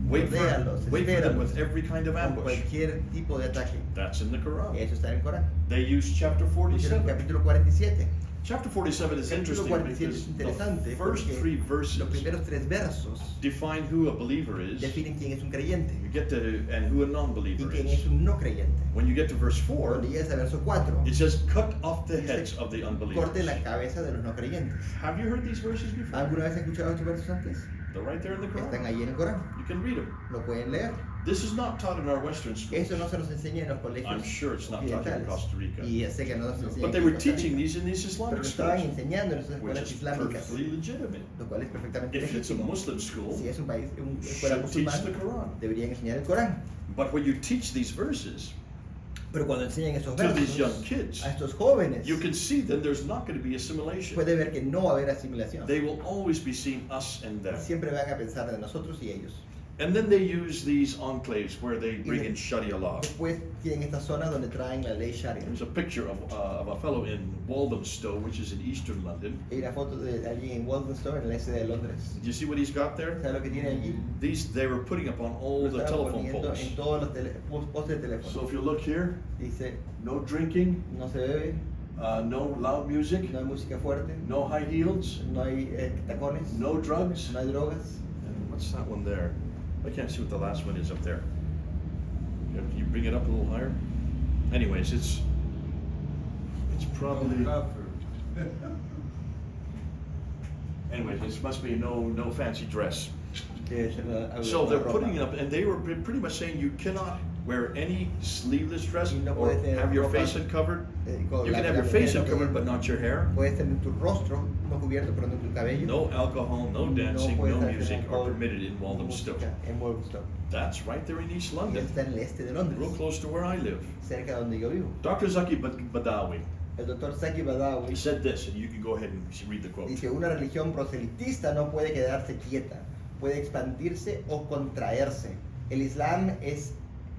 S1: Wait for
S2: Rodéalos,
S1: them
S2: espéralos.
S1: with every kind of
S2: Con
S1: ambush.
S2: cualquier tipo de ataque.
S1: That's in the Quran.
S2: Eso está en el Corán.
S1: They use chapter
S2: Pusieron
S1: 47.
S2: capítulo 47.
S1: Chapter 47 is
S2: Capítulo
S1: interesting
S2: 47 es
S1: because
S2: interesante
S1: the first
S2: porque
S1: 3 verses
S2: los primeros 3 versos
S1: define who a believer is.
S2: definen quién es un creyente
S1: You get to and who a
S2: y
S1: non-believer
S2: quién
S1: is.
S2: es un no creyente.
S1: When you get to verse 4,
S2: Cuando llegas a verso 4,
S1: it says, "Cut off the heads of the
S2: corte
S1: unbelievers."
S2: la cabeza de los no creyentes.
S1: Have you heard these verses before?
S2: ¿Alguna vez has escuchado estos versos antes?
S1: They're right there in the
S2: Están
S1: Quran.
S2: ahí en el Corán.
S1: You can read them.
S2: Lo pueden leer.
S1: This is not taught in our Western schools.
S2: Eso no se nos enseña en los colegios
S1: I'm sure it's not taught here in
S2: occidentales.
S1: Costa Rica.
S2: Y ya sé que no nos enseñan
S1: But they
S2: en
S1: were
S2: Costa
S1: teaching
S2: Rica.
S1: these in these
S2: Pero
S1: Islamic
S2: lo estaban
S1: schools,
S2: enseñando en esas
S1: which
S2: escuelas
S1: is
S2: islámicas,
S1: perfectly legitimate.
S2: lo cual es perfectamente
S1: If it's a
S2: legítimo.
S1: Muslim school,
S2: Si es un país, una escuela
S1: should teach
S2: musulmana,
S1: the Quran.
S2: deberían enseñar el Corán.
S1: But when you teach these verses
S2: Pero cuando enseñan estos
S1: to these young
S2: versos
S1: kids,
S2: a estos jóvenes,
S1: you can see then there's not going to be assimilation.
S2: puede ver que no va a haber asimilación.
S1: They will always be seeing us and them.
S2: Siempre van a pensar de nosotros y ellos.
S1: And then they use these enclaves where they bring in Sharia law.
S2: Después tienen esta zona donde traen la ley Sharia.
S1: There's a picture of a fellow in Walthamstow, which is in eastern London.
S2: Hay una foto de alguien en Walthamstow, en el este de Londres.
S1: Did you see what he's got there?
S2: ¿Sabes lo que tiene allí?
S1: These they were putting up on all
S2: Lo
S1: the
S2: estaban
S1: telephone
S2: poniendo
S1: poles.
S2: en todos los postes de teléfono.
S1: So if you look here,
S2: Dice,
S1: no drinking,
S2: no se bebe,
S1: no loud music,
S2: no hay música fuerte,
S1: no high heels,
S2: no hay tacones,
S1: no drugs.
S2: no hay drogas.
S1: And what's that one there? I can't see what the last one is up there. You bring it up a little higher. Anyways, it's probably. Anyways, it must be no fancy dress.
S2: Que es
S1: So they're
S2: ropa.
S1: putting it up, and they were pretty much saying you cannot wear any sleeveless dress
S2: Y no
S1: or
S2: puedes tener
S1: have your
S2: ropa,
S1: face uncovered.
S2: con
S1: You
S2: la-
S1: can have
S2: la
S1: your face
S2: mujer no
S1: uncovered,
S2: puede-
S1: but not your hair.
S2: Puedes tener tu rostro no cubierto, pero no tu cabello.
S1: No alcohol, no dancing,
S2: puedes
S1: no
S2: hacer
S1: music are
S2: alcohol,
S1: permitted in Walthamstow.
S2: música en Walthamstow.
S1: That's right there in East
S2: Y
S1: London,
S2: está en el este de
S1: real
S2: Londres,
S1: close to where I live.
S2: cerca de donde yo vivo.
S1: Dr. Zaki Badawi,
S2: El doctor Zaki
S1: he
S2: Badawi
S1: said this, and you can go ahead and read the quote.
S2: dice, una religión proselitista no puede quedarse quieta, puede expandirse o contraerse. El Islam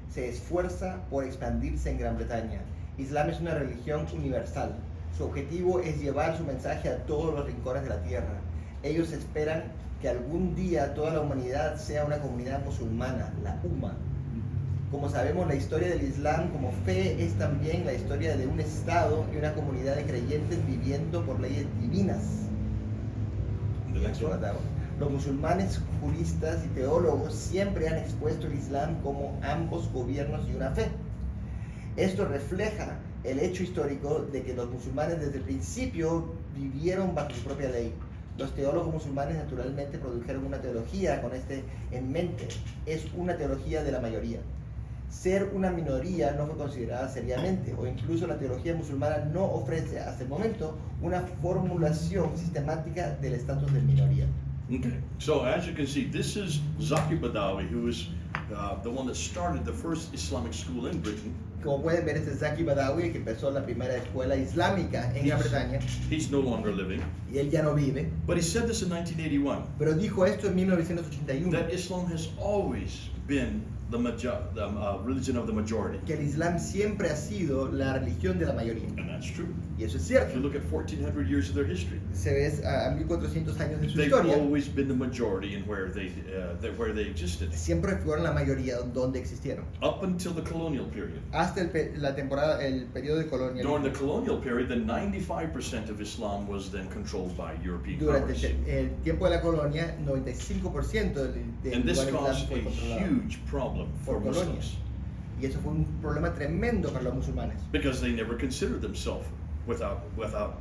S2: se esfuerza por expandirse en Gran Bretaña. Islam es una religión universal. Su objetivo es llevar su mensaje a todos los rincones de la tierra. Ellos esperan que algún día toda la humanidad sea una comunidad musulmana, la Umma. Como sabemos, la historia del Islam como fe es también la historia de un Estado y una comunidad de creyentes viviendo por leyes divinas.
S1: The next one.
S2: Los musulmanes, juristas y teólogos siempre han expuesto el Islam como ambos gobiernos y una fe. Esto refleja el hecho histórico de que los musulmanes desde el principio vivieron bajo su propia ley. Los teólogos musulmanes naturalmente produjeron una teología con este en mente. Es una teología de la mayoría. Ser una minoría no fue considerada seriamente, o incluso la teología musulmana no ofrece hasta el momento una formulación sistemática del estatus de minoría.
S1: Okay, so as you can see, this is Zaki Badawi, who is the one that started the first Islamic school in Britain.
S2: Como pueden ver, este es Zaki Badawi, que empezó la primera escuela islámica en Gran Bretaña,
S1: He's no longer living,
S2: y él ya no vive,
S1: but he said this in 1981,
S2: pero dijo esto en 1981,
S1: that Islam has always been the religion of the majority.
S2: que el Islam siempre ha sido la religión de la mayoría.
S1: And that's true.
S2: Y eso es
S1: If you
S2: cierto.
S1: look at 1400 years of their history,
S2: Se ve a 1400 años de su
S1: they've
S2: historia,
S1: always been the majority in where they existed,
S2: siempre fueron la mayoría donde existieron.
S1: up until the colonial period.
S2: Hasta la temporada, el periodo de
S1: During the
S2: colonialismo.
S1: colonial period, then 95% of Islam was then controlled by European
S2: Durante
S1: powers.
S2: el tiempo de la colonia, 95% del
S1: And this
S2: lugar islámico
S1: caused
S2: fue
S1: a
S2: controlado
S1: huge problem for
S2: por Polonia.
S1: Muslims
S2: Y eso fue un problema tremendo para los musulmanes,
S1: because they never considered themselves without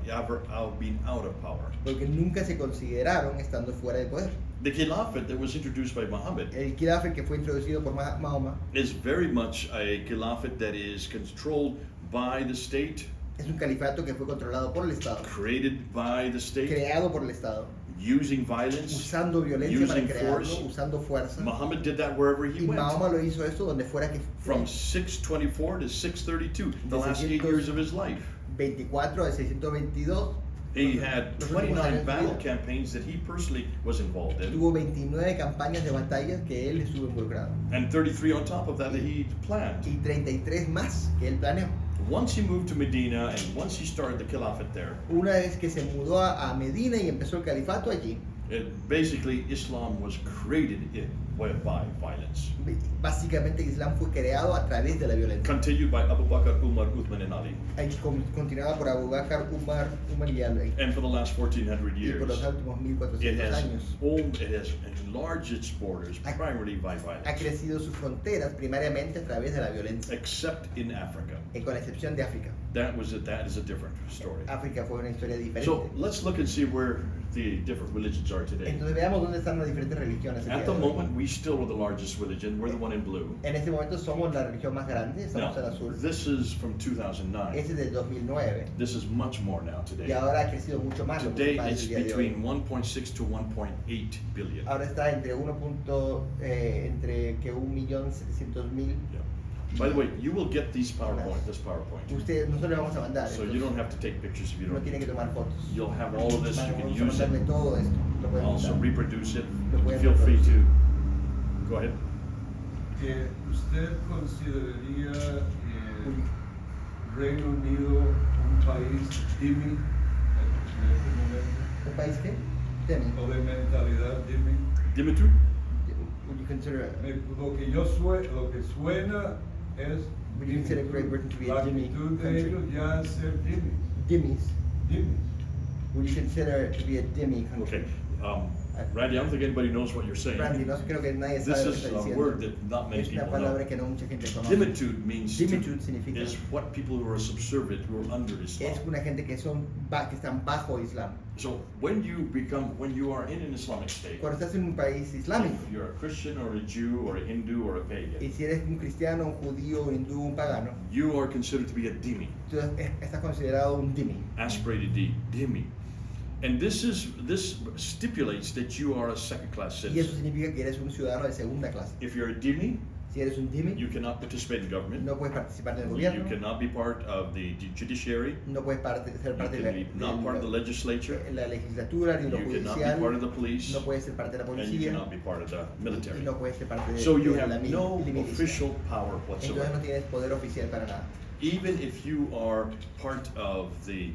S1: ever being out of power.
S2: porque nunca se consideraron estando fuera de poder.
S1: The Caliphate that was introduced by Muhammad
S2: El Khilafat que fue introducido por Mahoma
S1: is very much a Caliphate that is controlled by the state,
S2: es un califato que fue controlado por el Estado,
S1: created by the state,
S2: creado por el Estado,
S1: using violence,
S2: usando violencia para
S1: using
S2: crearlo,
S1: force.
S2: usando fuerza.
S1: Muhammad did that wherever he
S2: Y
S1: went.
S2: Mahoma lo hizo esto donde fuera que fue.
S1: From 624 to 632, the
S2: De
S1: last 8 years of his life.
S2: 24 de 622.
S1: He had
S2: Los últimos
S1: 29
S2: años de
S1: battle
S2: vida.
S1: campaigns that he personally was involved in,
S2: Tuvo 29 campañas de batalla que él estuvo involucrado.
S1: and 33 on top of that he planned.
S2: Y 33 más que él planeó.
S1: Once he moved to Medina and once he started the Caliphate there,
S2: Una vez que se mudó a Medina y empezó el califato allí,
S1: basically Islam was created by violence.
S2: básicamente Islam fue creado a través de la violencia.
S1: Continued by Abu Bakr, Umar, Uthman, and Ali.
S2: Continuada por Abu Bakr, Umar y Ali.
S1: And for the last 1400
S2: Y por los
S1: years,
S2: últimos
S1: it
S2: 1400
S1: has,
S2: años
S1: it has enlarged its borders primarily by
S2: ha
S1: violence,
S2: crecido sus fronteras primariamente a través de la violencia,
S1: except in Africa.
S2: con la excepción de África.
S1: That is a different story.
S2: África fue una historia diferente.
S1: So let's look and see where the different religions are today.
S2: Entonces veamos dónde están las diferentes religiones. el
S1: At
S2: día
S1: the
S2: de hoy.
S1: moment, we still are the largest religion. We're the one in blue.
S2: En este momento somos la religión más grande, estamos en
S1: Now,
S2: azul.
S1: this is from 2009.
S2: Este es del 2009
S1: This is much more now
S2: y
S1: today.
S2: ahora ha crecido mucho más. Lo
S1: Today,
S2: mucho más
S1: it's
S2: el día de hoy.
S1: between 1.6 to 1.8 billion.
S2: Ahora está entre entre que 1.700.000.
S1: Yeah. By the way, you will get this PowerPoint.
S2: Ustedes, nosotros le vamos a mandar.
S1: So
S2: esto.
S1: you don't have to take pictures if you
S2: No
S1: don't.
S2: tienen que tomar fotos.
S1: You'll have all of this. You can
S2: Vamos a
S1: use it.
S2: mandarle todo esto. Lo pueden
S1: Also
S2: mandar.
S1: reproduce it.
S2: Lo pueden
S1: Feel free to.
S2: reproducir.
S1: Go ahead.
S3: Que usted consideraría Reino Unido un país dhimmi en este momento,
S2: ¿Un país qué? Demi.
S3: o de mentalidad dhimmi.
S1: Dimitri?
S2: Would you consider
S3: Lo que suena es
S2: Would you consider Great Britain to be a
S3: la
S2: dhimmi
S3: actitud de
S2: country?
S3: ellos ya es ser dhimmi.
S2: Dhimmis?
S3: Dhimmi.
S2: Would you consider it to be a dhimmi country?
S1: Okay. Randy, I don't think anybody knows what you're saying.
S2: Randy, no creo que nadie
S1: This
S2: sabe lo
S1: is
S2: que está
S1: a
S2: diciendo.
S1: word that not many
S2: Es una
S1: people know.
S2: palabra que no mucha gente conoce.
S1: Dimitude means
S2: Dimitude significa
S1: is what people who are subservient, who are under
S2: es
S1: Islam.
S2: una gente que están bajo Islam.
S1: So when you are in an Islamic state,
S2: Cuando estás en un país islámico
S1: if you're a Christian or a Jew or a Hindu or a
S2: y
S1: pagan,
S2: si eres un cristiano, un judío, un hindú, un pagano,
S1: you are considered to be a dhimmi,
S2: tú estás considerado un dhimmi.
S1: aspirated D, dhimmi. And this stipulates that you are a second-class
S2: Y eso
S1: citizen.
S2: significa que eres un ciudadano de segunda clase.
S1: If you're a dhimmi,
S2: Si eres un dhimmi,
S1: you cannot participate in government.
S2: no puedes participar del
S1: You
S2: gobierno,
S1: cannot be part of the judiciary.
S2: no puedes ser
S1: You
S2: parte
S1: can
S2: de
S1: be not part of the legislature.
S2: la legislatura ni lo
S1: You cannot be
S2: judicial,
S1: part of the police.
S2: no puedes ser parte de la
S1: And you
S2: policía
S1: cannot be part of the
S2: y
S1: military.
S2: no puedes ser parte de,
S1: So you
S2: de
S1: have
S2: la
S1: no
S2: milicia.
S1: official power
S2: Entonces no
S1: whatsoever.
S2: tienes poder oficial para nada.
S1: Even if you are part of the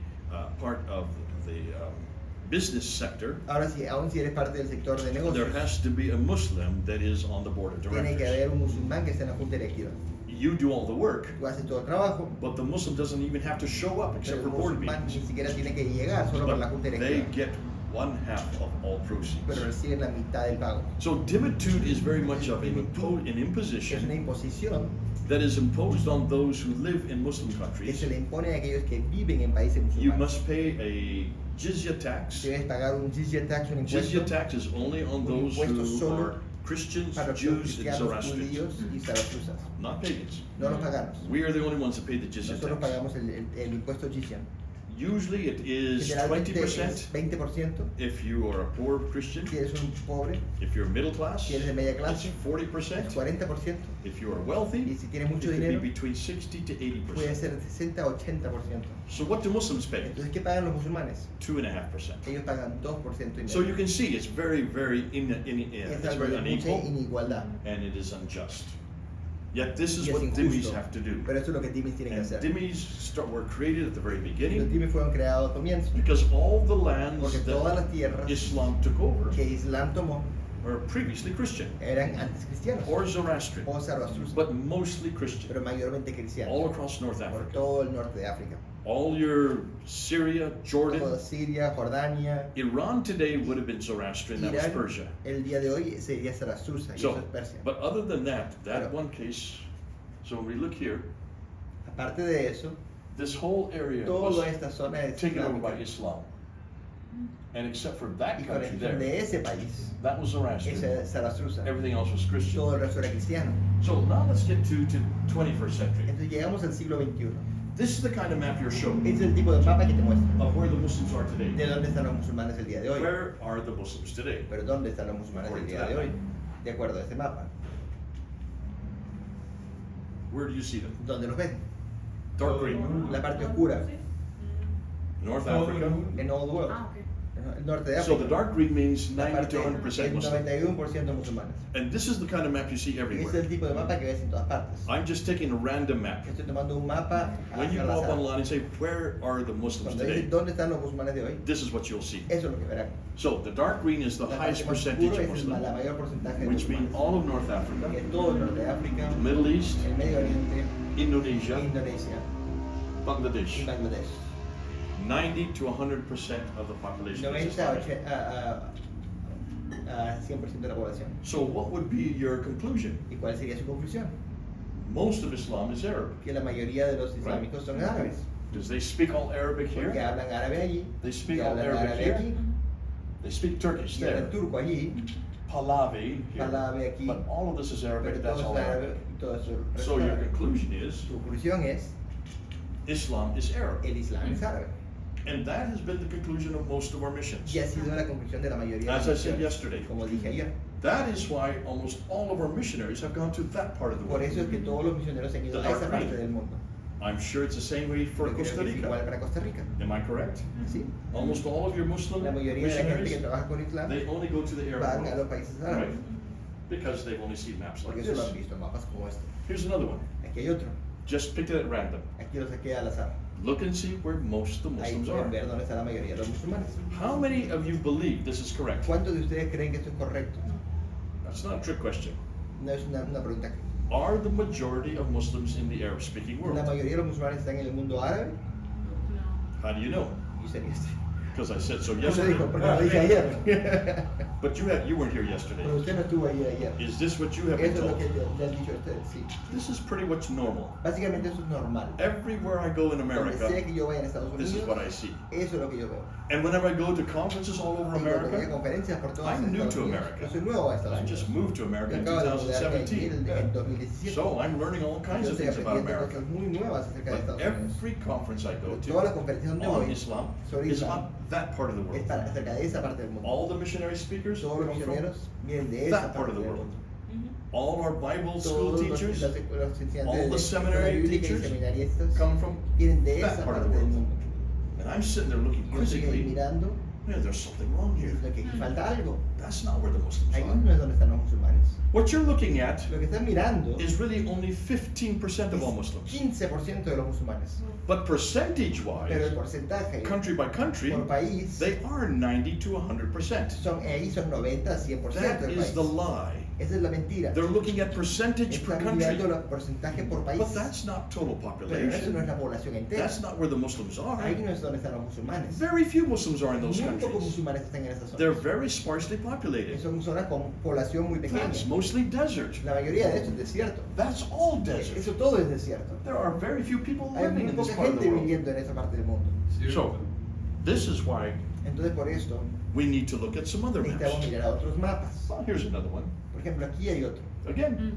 S1: business sector,
S2: Ahora sí, aún si eres parte del sector de
S1: there
S2: negocios,
S1: has to be a Muslim that is on the board of
S2: tiene que
S1: directors.
S2: haber un musulmán que esté en la junta directiva.
S1: You do all the work,
S2: Tú haces todo el trabajo,
S1: but the Muslim doesn't even have to show up
S2: pero
S1: except
S2: el
S1: for board
S2: musulmán ni
S1: meetings.
S2: siquiera tiene que llegar solo para la junta
S1: But they
S2: directiva,
S1: get 1/2 of all
S2: pero
S1: proceeds.
S2: reciben la mitad del pago.
S1: So dimitude is very much of an
S2: Es una
S1: imposition
S2: imposición
S1: that is imposed on those who live in Muslim
S2: que
S1: countries.
S2: se le impone a aquellos que viven en países
S1: You
S2: musulmanes.
S1: must pay a jizya tax.
S2: Debes pagar un jizya tax, un impuesto,
S1: Jizya tax is only on
S2: un
S1: those
S2: impuesto
S1: who
S2: solo
S1: are Christians,
S2: para los
S1: Jews, and
S2: cristianos,
S1: Zoroastrians,
S2: judíos y zaratustas.
S1: not pagans.
S2: No los pagamos.
S1: We are the only ones that pay the jizya
S2: Nosotros
S1: tax.
S2: pagamos el impuesto jizya.
S1: Usually it is
S2: Generalmente
S1: 20%
S2: es 20%
S1: if you are a poor Christian.
S2: si eres un pobre,
S1: If you're middle class,
S2: si eres de media
S1: it's
S2: clase, es
S1: 40%.
S2: 40%,
S1: If you are wealthy,
S2: y si tienes
S1: it
S2: mucho
S1: could be
S2: dinero,
S1: between 60 to
S2: puede
S1: 80%.
S2: ser 60 a 80%.
S1: So what do Muslims pay?
S2: Entonces, ¿qué pagan los musulmanes?
S1: 2.5%.
S2: Ellos pagan 2% y medio.
S1: So you can see it's very, very
S2: Es
S1: it's
S2: algo
S1: very
S2: de mucha
S1: unequal,
S2: inigualdad.
S1: and it is unjust. Yet this is
S2: Y es
S1: what dhimmis
S2: injusto.
S1: have to do.
S2: Pero eso es lo que dhimmis tienen que
S1: And
S2: hacer.
S1: dhimmis were created at the very
S2: Los
S1: beginning
S2: dhimmis fueron creados al comienzo,
S1: because all the lands
S2: porque todas las
S1: that
S2: tierras
S1: Islam took over
S2: que Islam tomó
S1: were previously Christian
S2: eran antes cristianos
S1: or Zoroastrian,
S2: o zaratustas,
S1: but mostly Christian,
S2: pero mayormente cristianos,
S1: all across North
S2: por
S1: Africa.
S2: todo el norte de África.
S1: All your Syria, Jordan,
S2: Toda Siria, Jordania,
S1: Iran today would have been Zoroastrian, that was
S2: Irán,
S1: Persia.
S2: el día de hoy sería Zarastuza y eso
S1: So,
S2: es Persia.
S1: but other than that
S2: Pero-
S1: one case, so when we look here,
S2: Aparte de eso,
S1: this whole area
S2: toda
S1: was
S2: esta zona es
S1: taken over by
S2: islámica.
S1: Islam. And except for that
S2: Y con
S1: country
S2: excepción
S1: there,
S2: de ese país,
S1: that was
S2: esa
S1: Zoroastrian.
S2: es Zarastuza.
S1: Everything else was Christian.
S2: Todo el resto era cristiano.
S1: So now let's get to 21st century.
S2: Entonces llegamos al siglo XXI.
S1: This is the kind of map you're shown
S2: Este es el tipo de mapa que te muestra
S1: of where the Muslims are today.
S2: de dónde están los musulmanes el día de hoy.
S1: Where are the Muslims today?
S2: Pero dónde están los musulmanes el día de hoy, de acuerdo a este mapa.
S1: Where do you see them?
S2: ¿Dónde los ven?
S1: Dark green.
S2: La parte oscura,
S1: North
S3: Oh,
S1: Africa.
S2: en Old World,
S4: Ah, ok.
S2: el norte de
S1: So
S2: África.
S1: the dark green means
S2: La
S1: 90 to
S2: parte
S1: 100%
S2: el
S1: Muslim.
S2: 91% musulmanes.
S1: And this is the kind of map you see
S2: Y ese es
S1: everywhere.
S2: el tipo de mapa que ves en todas partes.
S1: I'm just taking a random map.
S2: Estoy tomando un mapa
S1: When you
S2: al
S1: go up
S2: azar.
S1: online and say, where are the Muslims
S2: Cuando
S1: today?
S2: dices dónde están los musulmanes de hoy,
S1: This is what you'll see.
S2: eso es lo que verán.
S1: So the dark green is the
S2: La parte
S1: highest
S2: más
S1: percentage
S2: oscura
S1: of
S2: es la
S1: Muslim,
S2: mayor porcentaje de
S1: which means
S2: musulmanes.
S1: all of North
S2: Que
S1: Africa,
S2: es todo el norte de África,
S1: Middle East,
S2: el Medio Oriente,
S1: Indonesia,
S2: Indonesia y
S1: Bangladesh.
S2: Bangladesh.
S1: 90 to 100% of the population is
S2: 90 a
S1: Islamic.
S2: 100% de la población.
S1: So what would be your conclusion?
S2: ¿Y cuál sería su conclusión?
S1: Most of Islam is Arab.
S2: Que la mayoría de los islámicos son árabes,
S1: Because they speak all Arabic
S2: porque
S1: here,
S2: hablan árabe allí,
S1: They speak
S2: y
S1: all
S2: hablan
S1: Arabic
S2: árabe
S1: here.
S2: aquí,
S1: they speak Turkish
S2: y hablan
S1: there,
S2: turco allí,
S1: Pahlavi here,
S2: Pahlavi aquí,
S1: but all of this is Arabic,
S2: pero
S1: that's
S2: todo
S1: all
S2: es árabe,
S1: Arabic.
S2: y todo eso es
S1: So your
S2: árabe.
S1: conclusion is
S2: Su conclusión es,
S1: Islam is Arab.
S2: el Islam es árabe.
S1: And that has been the conclusion of most of our missions.
S2: Y ha sido la conclusión de la mayoría de
S1: As
S2: las
S1: I said
S2: misiones,
S1: yesterday.
S2: como dije ayer.
S1: That is why almost all of our missionaries have gone to that part of the
S2: Por
S1: world.
S2: eso es que todos los misioneros se han ido
S1: The
S2: a esa
S1: dark
S2: parte
S1: green.
S2: del mundo.
S1: I'm sure it's the same way for
S2: Yo creo
S1: Costa
S2: que es igual
S1: Rica.
S2: para Costa Rica.
S1: Am I correct?
S2: ¿Sí?
S1: Almost all of your Muslim
S2: La mayoría de la gente que
S1: missionaries,
S2: trabaja con Islam
S1: they only go to the Arab
S2: van a los
S1: world,
S2: países
S1: right?
S2: árabes,
S1: Because they've only seen maps like
S2: porque eso lo
S1: this.
S2: han visto en mapas como este.
S1: Here's another one.
S2: Aquí hay otro,
S1: Just picked it at random.
S2: aquí lo saqué al azar.
S1: Look and see where most of the
S2: Ahí
S1: Muslims
S2: pueden
S1: are.
S2: ver dónde está la mayoría de los musulmanes.
S1: How many of you believe this is correct?
S2: ¿Cuántos de ustedes creen que esto es correcto?
S1: That's not a trick question.
S2: No es una pregunta.
S1: Are the majority of Muslims in the Arab-speaking
S2: La
S1: world?
S2: mayoría de los musulmanes están en el mundo árabe
S1: How do you know?
S2: y sería este.
S1: Because I said so
S2: No se dijo,
S1: yesterday.
S2: porque lo dije ayer.
S1: But you weren't here yesterday.
S2: Pero usted no estuvo ahí ayer.
S1: Is this what you have been
S2: Eso es lo
S1: told?
S2: que le han dicho a ustedes, sí.
S1: This is pretty much normal.
S2: Básicamente eso es normal.
S1: Everywhere I go in
S2: Donde sea
S1: America,
S2: que yo vaya en Estados
S1: this is
S2: Unidos,
S1: what I see.
S2: eso es lo que yo veo.
S1: And whenever I go to conferences all over
S2: Y cuando voy a
S1: America,
S2: conferencias por todas
S1: I'm new
S2: Estados
S1: to
S2: Unidos,
S1: America.
S2: yo soy nuevo a Estados
S1: I
S2: Unidos.
S1: just moved to
S2: Yo
S1: America in
S2: acabo de mudarme aquí
S1: 2017.
S2: en 2017.
S1: So I'm learning all kinds
S2: Yo
S1: of
S2: estoy
S1: things about
S2: aprendiendo
S1: America.
S2: cosas muy nuevas acerca de
S1: But
S2: Estados Unidos.
S1: every conference I go
S2: Pero todas las
S1: to
S2: conferencias donde
S1: on
S2: voy
S1: Islam
S2: sobre
S1: is
S2: Islam
S1: about that part of the world.
S2: está acerca de esa parte del mundo.
S1: All the missionary speakers
S2: Todos los
S1: come from
S2: misioneros vienen de
S1: that
S2: esa
S1: part
S2: parte
S1: of the
S2: del
S1: world.
S2: mundo.
S1: All our Bible school
S2: Todos
S1: teachers
S2: los estudiantes
S1: all the
S2: de escuela
S1: seminary
S2: bíblica y
S1: teachers
S2: seminaristas
S1: come from
S2: vienen de
S1: that
S2: esa
S1: part of
S2: parte
S1: the
S2: del
S1: world.
S2: mundo.
S1: And I'm sitting there looking
S2: Yo estoy ahí
S1: quizzically,
S2: mirando
S1: yeah, there's something wrong
S2: y
S1: here.
S2: diciendo que aquí falta algo.
S1: That's not where the Muslims
S2: Ahí
S1: are.
S2: no es donde están los musulmanes.
S1: What you're looking at
S2: Lo que están mirando
S1: is really only 15% of all
S2: es
S1: Muslims.
S2: 15% de los musulmanes.
S1: But
S2: Pero el
S1: percentage-wise,
S2: porcentaje
S1: country by country,
S2: por país
S1: they are 90 to 100%.
S2: ahí son 90 a 100%
S1: That
S2: del
S1: is
S2: país.
S1: the lie
S2: Esa es la mentira.
S1: They're looking at percentage per
S2: Están mirando
S1: country.
S2: los porcentajes por país.
S1: But that's not total
S2: Pero eso no es
S1: population.
S2: la población entera.
S1: That's not where the Muslims are.
S2: Ahí no es donde están los musulmanes.
S1: Very few Muslims are in those
S2: Muy pocos
S1: countries.
S2: musulmanes están en esas
S1: They're
S2: zonas.
S1: very sparsely populated.
S2: Son zonas con población muy pequeña.
S1: That's mostly desert.
S2: La mayoría de esto es desierto.
S1: That's all desert.
S2: Eso todo es desierto.
S1: There are very few people
S2: Hay
S1: living
S2: muy
S1: in this
S2: poca
S1: part of the
S2: gente
S1: world.
S2: viviendo en esa parte del mundo.
S1: So, this is why
S2: Entonces por esto
S1: we need to look at some other
S2: necesitamos
S1: maps.
S2: mirar a otros mapas.
S1: Well, here's another one.
S2: Por ejemplo, aquí hay otro.
S1: Again,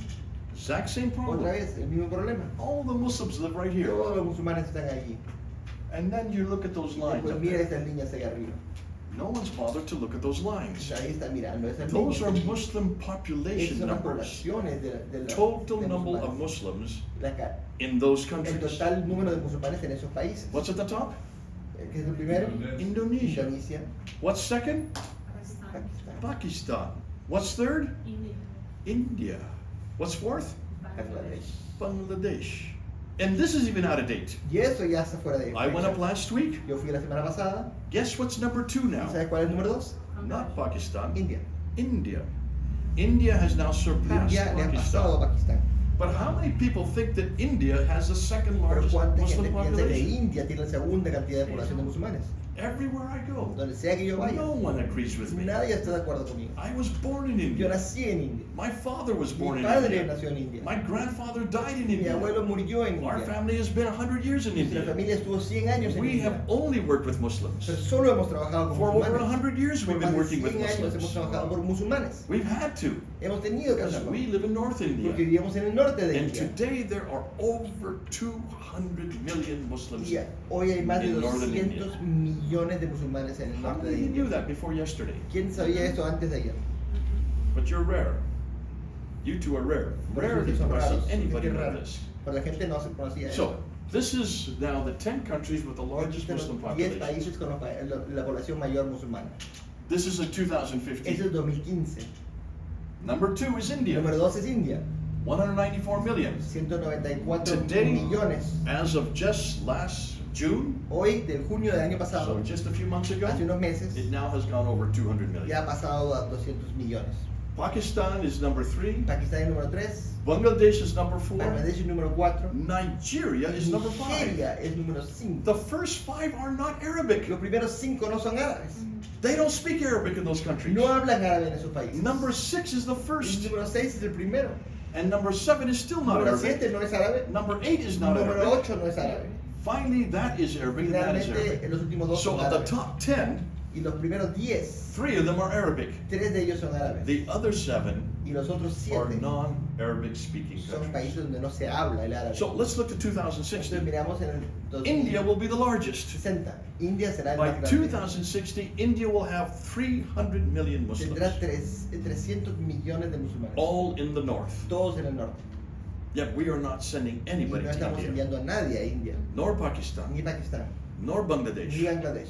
S1: exact same
S2: Otra
S1: problem.
S2: vez, el mismo problema.
S1: All the Muslims live right here.
S2: Todos los musulmanes están allí.
S1: And then you look at those lines
S2: Pues
S1: up
S2: mira
S1: there.
S2: estas líneas ahí arriba.
S1: No one's bothered to look at those lines.
S2: Pues ahí están mirando esas
S1: Those are
S2: líneas.
S1: Muslim
S2: Esas
S1: population
S2: son las
S1: numbers.
S2: poblaciones de
S1: Total
S2: de
S1: number of
S2: musulmanes.
S1: Muslims
S2: La ca-
S1: in those
S2: El
S1: countries.
S2: total número de musulmanes en esos países.
S1: What's at the top?
S2: ¿Qué es el primero?
S1: Indonesia.
S2: Indonesia,
S1: What's second?
S2: Pakistán,
S1: Pakistan. What's third? India. What's fourth?
S2: Bangladesh.
S1: Bangladesh. And this is even out of date.
S2: Y eso ya está fuera de
S1: I went up last week.
S2: Yo fui la semana pasada.
S1: Guess what's number 2
S2: ¿Y
S1: now?
S2: sabes cuál es el número 2?
S1: Not Pakistan.
S2: India.
S1: India. India has now surpassed
S2: India le ha pasado a
S1: Pakistan.
S2: Pakistán.
S1: But how many people think that India has the second
S2: Pero
S1: largest
S2: ¿cuánta
S1: Muslim
S2: gente piensa que
S1: population?
S2: India tiene la segunda cantidad de población de musulmanes?
S1: Everywhere I go,
S2: Donde sea que yo vaya,
S1: no one agrees with me.
S2: nadie está de acuerdo conmigo.
S1: I was born in
S2: Yo
S1: India.
S2: nací en India.
S1: My father was born
S2: Mi
S1: in
S2: padre
S1: India.
S2: nació en India.
S1: My grandfather died in
S2: Mi
S1: India.
S2: abuelo murió en
S1: Our
S2: India.
S1: family has been 100 years in
S2: Nuestra
S1: India.
S2: familia estuvo 100 años en
S1: We
S2: India.
S1: have only worked with Muslims.
S2: Pero solo hemos trabajado con
S1: For over
S2: musulmanes.
S1: 100 years
S2: Por
S1: we've
S2: más
S1: been
S2: de
S1: working with
S2: 100 años hemos
S1: Muslims.
S2: trabajado por musulmanes.
S1: We've had to,
S2: Hemos tenido que
S1: because
S2: hacerlo.
S1: we live in North
S2: Porque
S1: India.
S2: vivíamos en el norte de
S1: And
S2: India.
S1: today there are over 200 million Muslims.
S2: Y hoy hay más de
S1: in northern
S2: 200 millones de musulmanes en el
S1: How
S2: norte de
S1: many
S2: India.
S1: knew that before yesterday?
S2: ¿Quién sabía esto antes de ayer?
S1: But you're rare. You two are rare.
S2: Por
S1: Rare
S2: eso
S1: that
S2: son
S1: you
S2: raros,
S1: see anybody
S2: gente
S1: know
S2: rara.
S1: this.
S2: Pero la gente no se conocía eso.
S1: So, this is now the 10 countries with the largest
S2: Existen
S1: Muslim
S2: los 10
S1: population.
S2: países con la población mayor musulmana.
S1: This is in
S2: Ese es
S1: 2015.
S2: 2015.
S1: Number 2 is India,
S2: Número 2 es India.
S1: 194 million.
S2: 194
S1: Today,
S2: millones.
S1: as of just last June,
S2: Hoy, del junio del año
S1: so
S2: pasado,
S1: just a few months ago,
S2: hace unos meses,
S1: it now has gone over 200
S2: ya
S1: million.
S2: ha pasado a 200 millones.
S1: Pakistan is number 3,
S2: Pakistán es número 3,
S1: Bangladesh is number 4,
S2: Bangladesh es número 4,
S1: Nigeria is number 5.
S2: Nigeria es número 5.
S1: The first 5 are not Arabic.
S2: Los primeros 5 no son árabes.
S1: They don't speak Arabic in those countries.
S2: No hablan árabe en esos países.
S1: Number 6 is the
S2: El
S1: first,
S2: número 6 es el primero.
S1: and number 7 is still not
S2: Número
S1: Arabic.
S2: 7 no es árabe.
S1: Number 8 is not
S2: Número
S1: Arabic.
S2: 8 no es árabe.
S1: Finally, that is Arabic, and that is
S2: Finalmente, en los
S1: Arabic.
S2: últimos 2
S1: So
S2: son
S1: of the
S2: árabes.
S1: top 10,
S2: Y los primeros 10,
S1: 3 of them are Arabic.
S2: 3 de ellos son árabes.
S1: The other 7
S2: Y los otros
S1: are
S2: 7
S1: non-Arabic speaking
S2: son
S1: countries.
S2: países donde no se habla el árabe.
S1: So let's look at
S2: Entonces
S1: 2060.
S2: miramos en el
S1: India will be the largest.
S2: 2060. India será el
S1: By
S2: más grande.
S1: 2060, India will have 300 million Muslims,
S2: Tendrá 300 millones de musulmanes.
S1: all in the north.
S2: Todos en el norte.
S1: Yet we are not sending
S2: Y
S1: anybody
S2: no
S1: to
S2: estamos
S1: India,
S2: enviando a nadie a India.
S1: nor Pakistan,
S2: Ni Pakistán.
S1: nor
S2: Ni
S1: Bangladesh.
S2: Bangladesh.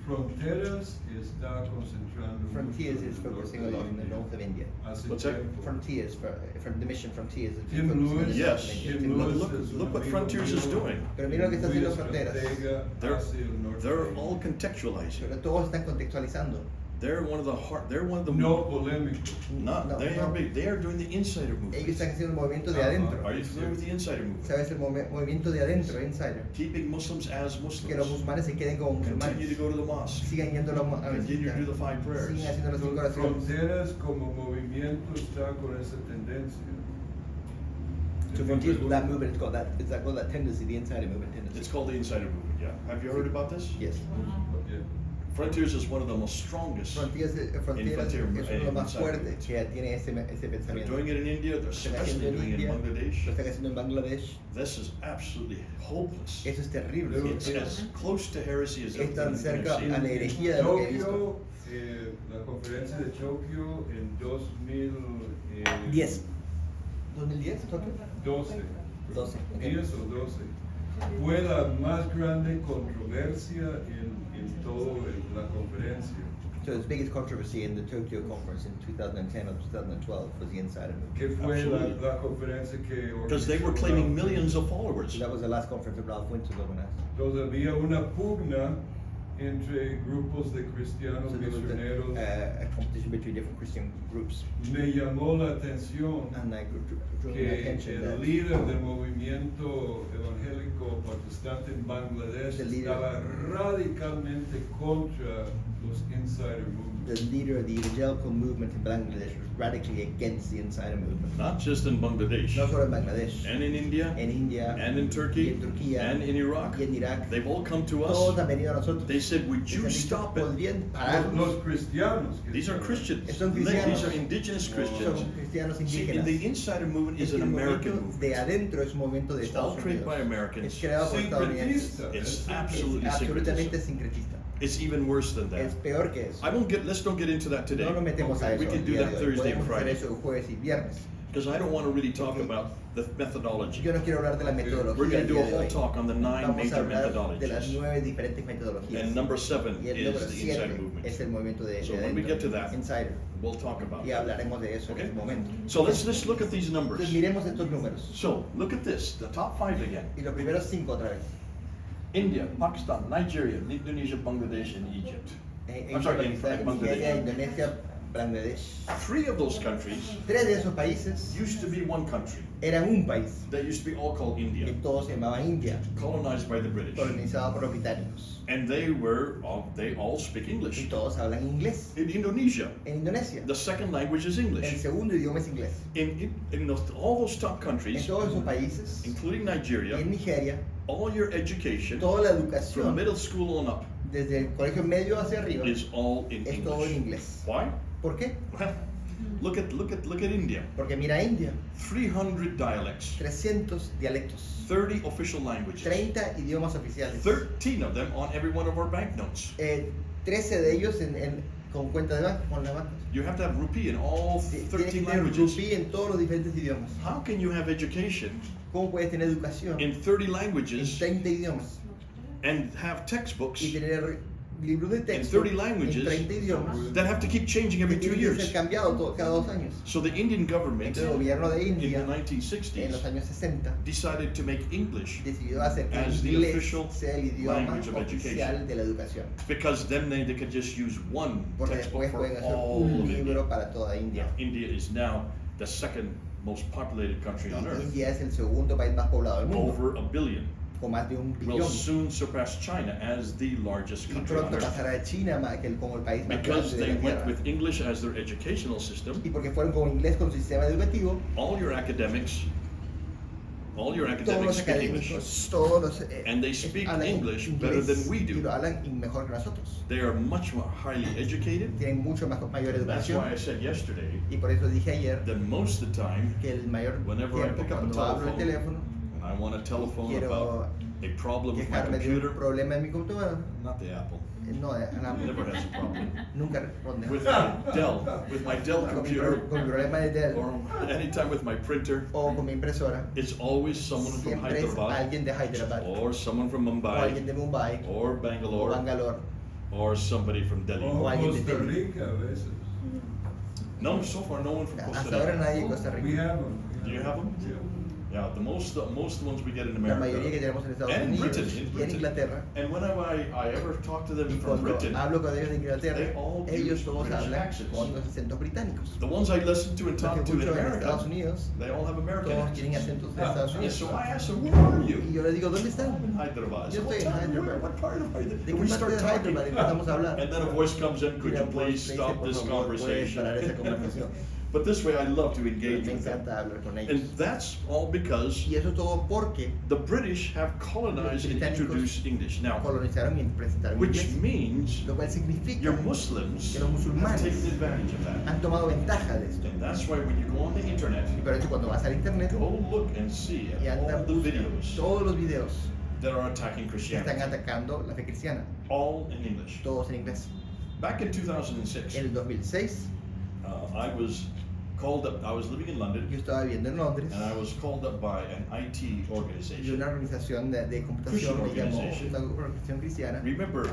S3: Fronteras está concentrando
S2: Frontiers
S3: mucho
S2: is
S3: en el
S2: focusing
S3: norte
S2: a lot
S3: de
S2: in the
S3: India.
S2: north of India.
S3: Hace
S1: What's that?
S3: tiempo.
S2: Frontiers, from the mission Frontiers. is
S3: Tim
S2: focusing on the
S3: Lewis,
S2: north of
S1: Yes.
S2: India.
S3: Tim
S1: Look-
S3: Lewis
S1: look-
S3: es un
S1: look what
S3: amigo
S1: Frontiers is
S3: mío,
S1: doing.
S2: Pero mira lo que está
S3: muy
S2: haciendo Fronteras.
S3: estratega
S1: They're,
S3: hacia el norte
S1: they're
S3: de
S1: all
S3: India.
S1: contextualizing.
S2: Pero todos están contextualizando.
S1: They're one of the
S3: No polémico.
S1: not,
S2: No,
S1: they
S2: no.
S1: are big. They are doing the insider
S2: Ellos
S1: movement.
S2: están haciendo el movimiento de
S3: Ajá.
S2: adentro.
S1: Are you familiar with the insider movement?
S2: ¿Sabes el movimiento de adentro, insider?
S1: Keeping Muslims as
S2: Que los
S1: Muslims.
S2: musulmanes se queden como
S1: Continue to
S2: musulmanes.
S1: go to the mosque.
S2: Sigan yendo a
S1: Continue to do the 5 prayers.
S2: Sigan haciendo las 5 oraciones.
S3: Fronteras como movimiento está con esa tendencia.
S2: So Frontiers, that movement is called that. It's called that tendency, the insider movement tendency.
S1: It's called the insider movement, yeah. Have you heard about this?
S2: Yes.
S3: Yeah.
S1: Frontiers is one of the most strongest.
S2: Fronteras
S1: Frontier,
S2: es uno de los más
S1: inside.
S2: fuertes que tiene ese
S1: They're
S2: pensamiento.
S1: doing it in India, they're
S2: Lo están
S1: especially
S2: haciendo en
S1: doing it in
S2: India,
S1: Bangladesh.
S2: lo están haciendo en Bangladesh.
S1: This is absolutely hopeless.
S2: Eso es terrible.
S3: Luego,
S1: It's as close to heresy as
S2: Es tan
S1: anything
S2: cerca
S1: I've seen.
S2: a la herejía de lo que he visto.
S3: Tokio, la conferencia de Tokio en
S2: 10. 2010, Tokio.
S3: 2012,
S2: 12.
S3: 10 o 12, fue la más grande controversia en toda la conferencia.
S2: So the biggest controversy in the Tokyo conference in 2010 or 2012 was the insider movement.
S3: ¿Qué fue
S1: Absolutely.
S3: la conferencia que
S1: Because they were
S3: organizó
S1: claiming
S3: Ralph?
S1: millions of followers.
S2: So that was the last conference that Ralph Winters organized.
S3: Entonces había una pugna entre grupos de cristianos
S2: So there was
S3: misioneros.
S2: a competition between different Christian groups.
S3: Me llamó la atención
S2: And I drew my
S3: que
S2: attention
S3: el
S2: that
S3: líder del movimiento evangélico protestante en Bangladesh
S2: The leader.
S3: estaba radicalmente contra los insider
S2: the
S3: movements.
S2: leader of the evangelical movement in Bangladesh was radically against the insider movement.
S1: Not just in Bangladesh,
S2: No solo en Bangladesh,
S1: and in India,
S2: en India,
S1: and in Turkey,
S2: y en Turquía,
S1: and in Iraq.
S2: y en Irak.
S1: They've all come to
S2: Todos
S1: us.
S2: han venido a nosotros.
S1: They said, would
S2: Les
S1: you
S2: han dicho,
S1: stop it?
S2: ¿podrían
S3: Los
S2: pararnos?
S3: cristianos. que
S1: These are
S3: estaban-
S1: Christians.
S2: Son
S1: These
S2: cristianos.
S1: are indigenous Christians.
S2: Son cristianos
S1: See,
S2: indígenas.
S1: the insider movement
S2: Es
S1: is
S2: que
S1: an
S2: el
S1: American
S2: movimiento de
S1: movement.
S2: adentro es un movimiento de
S1: It's all
S2: Estados
S1: created
S2: Unidos.
S1: by Americans.
S2: Es creado por estadounidenses.
S3: Sincretista.
S1: It's
S3: Es
S1: absolutely
S2: Es absolutamente
S1: syncretism.
S2: sincretista.
S1: It's even worse than
S2: Es
S1: that.
S2: peor que eso.
S1: Let's don't get into that today.
S2: No nos metemos a
S1: Okay,
S2: eso.
S1: we can
S2: el
S1: do
S2: día
S1: that
S2: de hoy.
S1: Thursday and
S2: Podemos hacer
S1: Friday.
S2: eso el jueves y viernes.
S1: Because I don't want to really talk about the methodology.
S2: Yo no quiero hablar de la metodología.
S1: We're going
S2: el
S1: to do
S2: día
S1: a
S2: de
S1: whole
S2: hoy.
S1: talk on the 9
S2: Vamos a
S1: major
S2: hablar de las
S1: methodologies.
S2: 9 diferentes metodologías.
S1: And number 7
S2: Y el
S1: is
S2: número
S1: the
S2: 7
S1: insider movement.
S2: es el movimiento de
S1: So
S2: de
S1: when we
S2: adentro,
S1: get to that,
S2: insider.
S1: we'll talk about
S2: Y
S1: that.
S2: hablaremos de eso en
S1: Okay?
S2: ese momento.
S1: So let's look at these numbers.
S2: Entonces miremos estos números.
S1: So look at this, the top 5 again.
S2: Y los primeros 5 otra vez.
S1: India, Pakistan, Nigeria, Indonesia, Bangladesh, and Egypt. I'm sorry, in
S2: Pakistán,
S1: Bangladesh.
S2: Nigeria, Indonesia, Bangladesh.
S1: 3 of those countries
S2: 3 de esos países
S1: used to be one country.
S2: eran un país.
S1: They used to be all called
S2: Que
S1: India,
S2: todos se llamaban India,
S1: colonized by the British.
S2: colonizado por los británicos.
S1: And they all speak
S2: Y
S1: English.
S2: todos hablan inglés.
S1: In Indonesia,
S2: En Indonesia,
S1: the second language is
S2: el
S1: English.
S2: segundo idioma es inglés.
S1: All those top
S2: En
S1: countries,
S2: todos esos países,
S1: including
S2: y en
S1: Nigeria,
S2: Nigeria,
S1: all your education
S2: toda la
S1: from
S2: educación,
S1: middle school on up
S2: desde el colegio medio hacia arriba,
S1: is all in
S2: es todo en
S1: English.
S2: inglés.
S1: Why?
S2: ¿Por qué?
S1: Well, look at India.
S2: Porque mira India,
S1: 300 dialects,
S2: 300 dialectos,
S1: 30 official languages,
S2: 30 idiomas oficiales,
S1: 13 of them on every one of our banknotes.
S2: 13 de ellos con cuenta de banco, con la banca.
S1: You have to have rupee in all
S2: Tienes que
S1: 13
S2: tener
S1: languages.
S2: rupee en todos los diferentes idiomas.
S1: How can you have education
S2: ¿Cómo puedes tener educación
S1: in 30
S2: en
S1: languages
S2: 30 idiomas
S1: and have textbooks
S2: y tener libros de texto
S1: 30
S2: en
S1: languages
S2: 30 idiomas
S1: that have to keep changing every
S2: que
S1: 2
S2: tienen que ser
S1: years?
S2: cambiados cada 2 años?
S1: So the Indian government
S2: Entonces el gobierno de
S1: in
S2: India
S1: the
S2: en los
S1: 1960s
S2: años 60
S1: decided to make English
S2: decidió hacer que el
S1: as the
S2: inglés
S1: official
S2: sea el idioma
S1: language of
S2: oficial
S1: education.
S2: de la educación.
S1: because then they could just use one
S2: Porque
S1: textbook
S2: después
S1: for
S2: pueden hacer
S1: all
S2: un
S1: of India.
S2: libro para toda India.
S1: India is now the second most populated country on
S2: Y
S1: earth,
S2: India es el segundo país más poblado del mundo,
S1: over a billion.
S2: con más de 1
S1: Will
S2: billón.
S1: soon surpass China as the largest
S2: Y
S1: country on
S2: pronto
S1: earth.
S2: pasará a China como el país más
S1: Because
S2: grande de
S1: they
S2: la
S1: went
S2: Tierra.
S1: with English as their educational system,
S2: Y porque fueron con inglés con su sistema educativo,
S1: all your academics
S2: todos los
S1: speak English.
S2: académicos, todos los
S1: And they speak
S2: hablan
S1: English
S2: inglés
S1: better than we
S2: y
S1: do.
S2: lo hablan mejor que nosotros.
S1: They are much more highly educated.
S2: Tienen mucho mayor
S1: That's
S2: educación.
S1: why I said yesterday
S2: Y por eso dije ayer
S1: that most of the time,
S2: que el mayor
S1: whenever I
S2: tiempo
S1: pick up a
S2: cuando hablo el
S1: telephone
S2: teléfono,
S1: and I want to telephone
S2: quiero
S1: about a problem with my
S2: quejarme de un
S1: computer,
S2: problema en mi computadora,
S1: not the Apple,
S2: no,
S1: never has a problem.
S2: nunca responde.
S1: With my Dell
S2: Con mi
S1: computer,
S2: problema de Dell
S1: or anytime with my printer,
S2: o con mi impresora,
S1: it's always someone from
S2: siempre es
S1: Hyderabad,
S2: alguien de Hyderabad
S1: or someone from
S2: o alguien
S1: Mumbai,
S2: de Mumbai
S1: or
S2: o
S1: Bangalore,
S2: Bangalore.
S1: or somebody from Delhi.
S3: O
S2: alguien de
S3: Costa
S2: Delhi.
S3: Rica a veces.
S1: No, so far no one from Costa
S2: Hasta ahora
S1: Rica.
S2: nadie en Costa
S3: We
S2: Rica.
S3: have them.
S1: Do you have them?
S3: Yeah.
S1: Yeah, the most ones we get in
S2: La mayoría que
S1: America.
S2: tenemos en Estados
S1: And in
S2: Unidos
S1: Britain,
S2: y en Inglaterra.
S1: And whenever I ever talk to them
S2: Y
S1: from
S2: cuando
S1: Britain,
S2: hablo con ellos de Inglaterra,
S1: they all
S2: ellos
S1: use
S2: todos
S1: British
S2: hablan
S1: accents.
S2: con los acentos británicos.
S1: the ones I listen to and
S2: Los
S1: talk
S2: que
S1: to in
S2: escucho en Estados
S1: America,
S2: Unidos,
S1: they all have American
S2: todos tienen
S1: accents.
S2: acentos de Estados
S1: And
S2: Unidos.
S1: so I asked them, where are
S2: Y
S1: you?
S2: yo les digo, ¿dónde están?
S1: In Hyderabad. I
S2: Yo
S1: said,
S2: estoy en Hyderabad.
S1: What part of Hyderabad?
S2: ¿De
S1: And
S2: qué
S1: we
S2: parte
S1: start
S2: de Hyderabad?
S1: talking.
S2: Empezamos a hablar.
S1: And then a voice comes in, could
S2: Y
S1: you
S2: la voz
S1: please
S2: me dice,
S1: stop
S2: "Por
S1: this
S2: favor, puedes
S1: conversation?
S2: parar esa conversación".
S1: But this way I love to
S2: Pero
S1: engage
S2: me
S1: with them.
S2: encanta hablar con ellos.
S1: And that's all because
S2: Y eso todo porque
S1: the British have colonized and
S2: británicos
S1: introduced English. Now,
S2: colonizaron y presentaron
S1: which
S2: inglés,
S1: means
S2: lo cual significa
S1: your Muslims
S2: que los
S1: have
S2: musulmanes
S1: taken advantage of that.
S2: han tomado ventaja de esto.
S1: And that's why when you go on the internet,
S2: Y por eso cuando vas al internet
S1: go look and see
S2: y
S1: all
S2: andan
S1: the videos
S2: todos los videos
S1: that are attacking
S2: que están
S1: Christianity,
S2: atacando la fe cristiana,
S1: all in English.
S2: todos en inglés.
S1: Back in 2006,
S2: En el 2006
S1: I was called up. I was living in London,
S2: yo estaba viviendo en Londres
S1: and I was called up by an IT
S2: y
S1: organization.
S2: una organización de computación me
S1: Christian
S2: llamó,
S1: organization.
S2: una organización cristiana.
S1: Remember,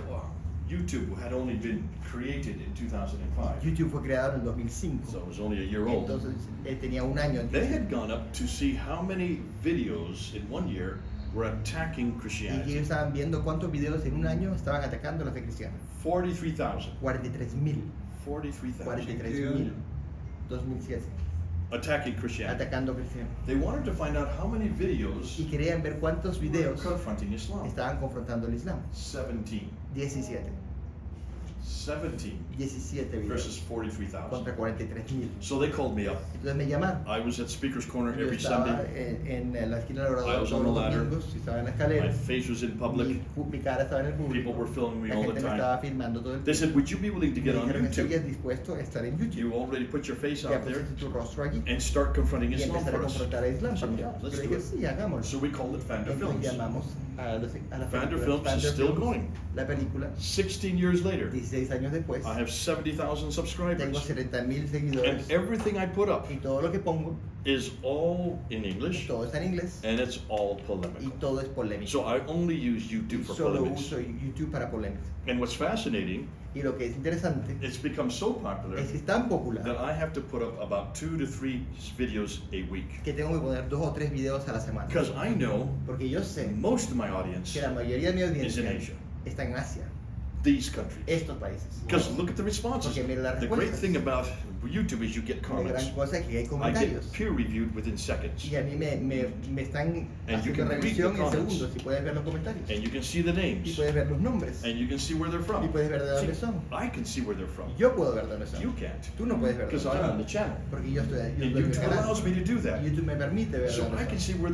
S1: YouTube had only been created in 2005,
S2: YouTube fue creado en el 2005,
S1: so it was only a year old.
S2: entonces tenía un año.
S1: They had gone up to see how many videos in one year were attacking
S2: Y que ellos
S1: Christianity.
S2: estaban viendo cuántos videos en un año estaban atacando la fe cristiana.
S1: 43,000.
S2: 43.000.
S1: 43,000
S2: 43.000. 2007.
S1: attacking Christianity.
S2: Atacando cristianos.
S1: They wanted to find out how many videos
S2: Y querían ver cuántos
S1: were
S2: videos
S1: confronting Islam.
S2: estaban confrontando el Islam.
S1: 17.
S2: 17.
S1: 17
S2: 17 videos
S1: versus 43,000.
S2: contra 43.000.
S1: So they called me up.
S2: Entonces me llamaron.
S1: I was at Speaker's Corner
S2: Yo
S1: every
S2: estaba
S1: Sunday.
S2: en la esquina del
S1: I
S2: orador
S1: was
S2: todos
S1: on the
S2: los
S1: ladder.
S2: domingos, y estaba en la escalera.
S1: My face was in public.
S2: Mi cara estaba en el público.
S1: People were filming me
S2: La
S1: all
S2: gente
S1: the
S2: me
S1: time.
S2: estaba filmando todo el
S1: They
S2: tiempo.
S1: said, would you be willing to
S2: Me
S1: get on
S2: dijeron, ¿estarías
S1: YouTube?
S2: dispuesto a estar en YouTube?
S1: You already put your face
S2: Ya
S1: out there
S2: pusiste tu rostro allí
S1: and start confronting
S2: y
S1: Islam
S2: empezar a
S1: for us.
S2: confrontar a Islam.
S1: So,
S2: Yo
S1: yeah, let's
S2: le
S1: do
S2: dije,
S1: it.
S2: sí, hagámoslo.
S1: So we called it Fander
S2: Entonces
S1: Films.
S2: llamamos a la
S1: Fander
S2: película
S1: Films is still going.
S2: la película.
S1: 16 years later,
S2: 16 años después,
S1: I have 70,000
S2: tengo
S1: subscribers.
S2: 70.000
S1: And
S2: seguidores
S1: everything I put up
S2: y todo lo que pongo,
S1: is all in English
S2: todo está en inglés
S1: and it's all
S2: y
S1: polemical.
S2: todo es polémico.
S1: So I only use
S2: Y
S1: YouTube for
S2: solo
S1: polemics.
S2: uso YouTube para polémicas.
S1: And what's fascinating,
S2: Y lo que es interesante
S1: it's become so popular
S2: es que es tan
S1: that
S2: popular
S1: I have to put up about 2 to 3 videos a week.
S2: que tengo que poner 2 o 3 videos a la semana.
S1: Because I know
S2: Porque yo sé
S1: most of my audience,
S2: que la mayoría de mi
S1: is in
S2: audiencia
S1: Asia.
S2: está en Asia,
S1: these countries.
S2: estos países.
S1: Because look at the responses.
S2: Porque mira las
S1: The great
S2: respuestas.
S1: thing about YouTube is you get
S2: La
S1: comments.
S2: gran cosa es que hay
S1: I
S2: comentarios.
S1: get peer reviewed within seconds.
S2: Y a mí me están
S1: And you
S2: haciendo
S1: can read
S2: revisión
S1: the
S2: en
S1: comments.
S2: segundos y puedes ver los comentarios.
S1: And you can see the
S2: Y
S1: names.
S2: puedes ver los nombres.
S1: And you can see where they're from.
S2: Y puedes ver de dónde
S1: See,
S2: son.
S1: I can see where they're from.
S2: Yo puedo ver dónde son.
S1: You can't.
S2: Tú no puedes ver
S1: Because
S2: dónde
S1: I'm
S2: son.
S1: on the channel.
S2: Porque yo estoy
S1: And
S2: en el
S1: YouTube
S2: canal.
S1: allows me to do that.
S2: YouTube me permite ver
S1: So
S2: dónde
S1: I can
S2: son.
S1: see where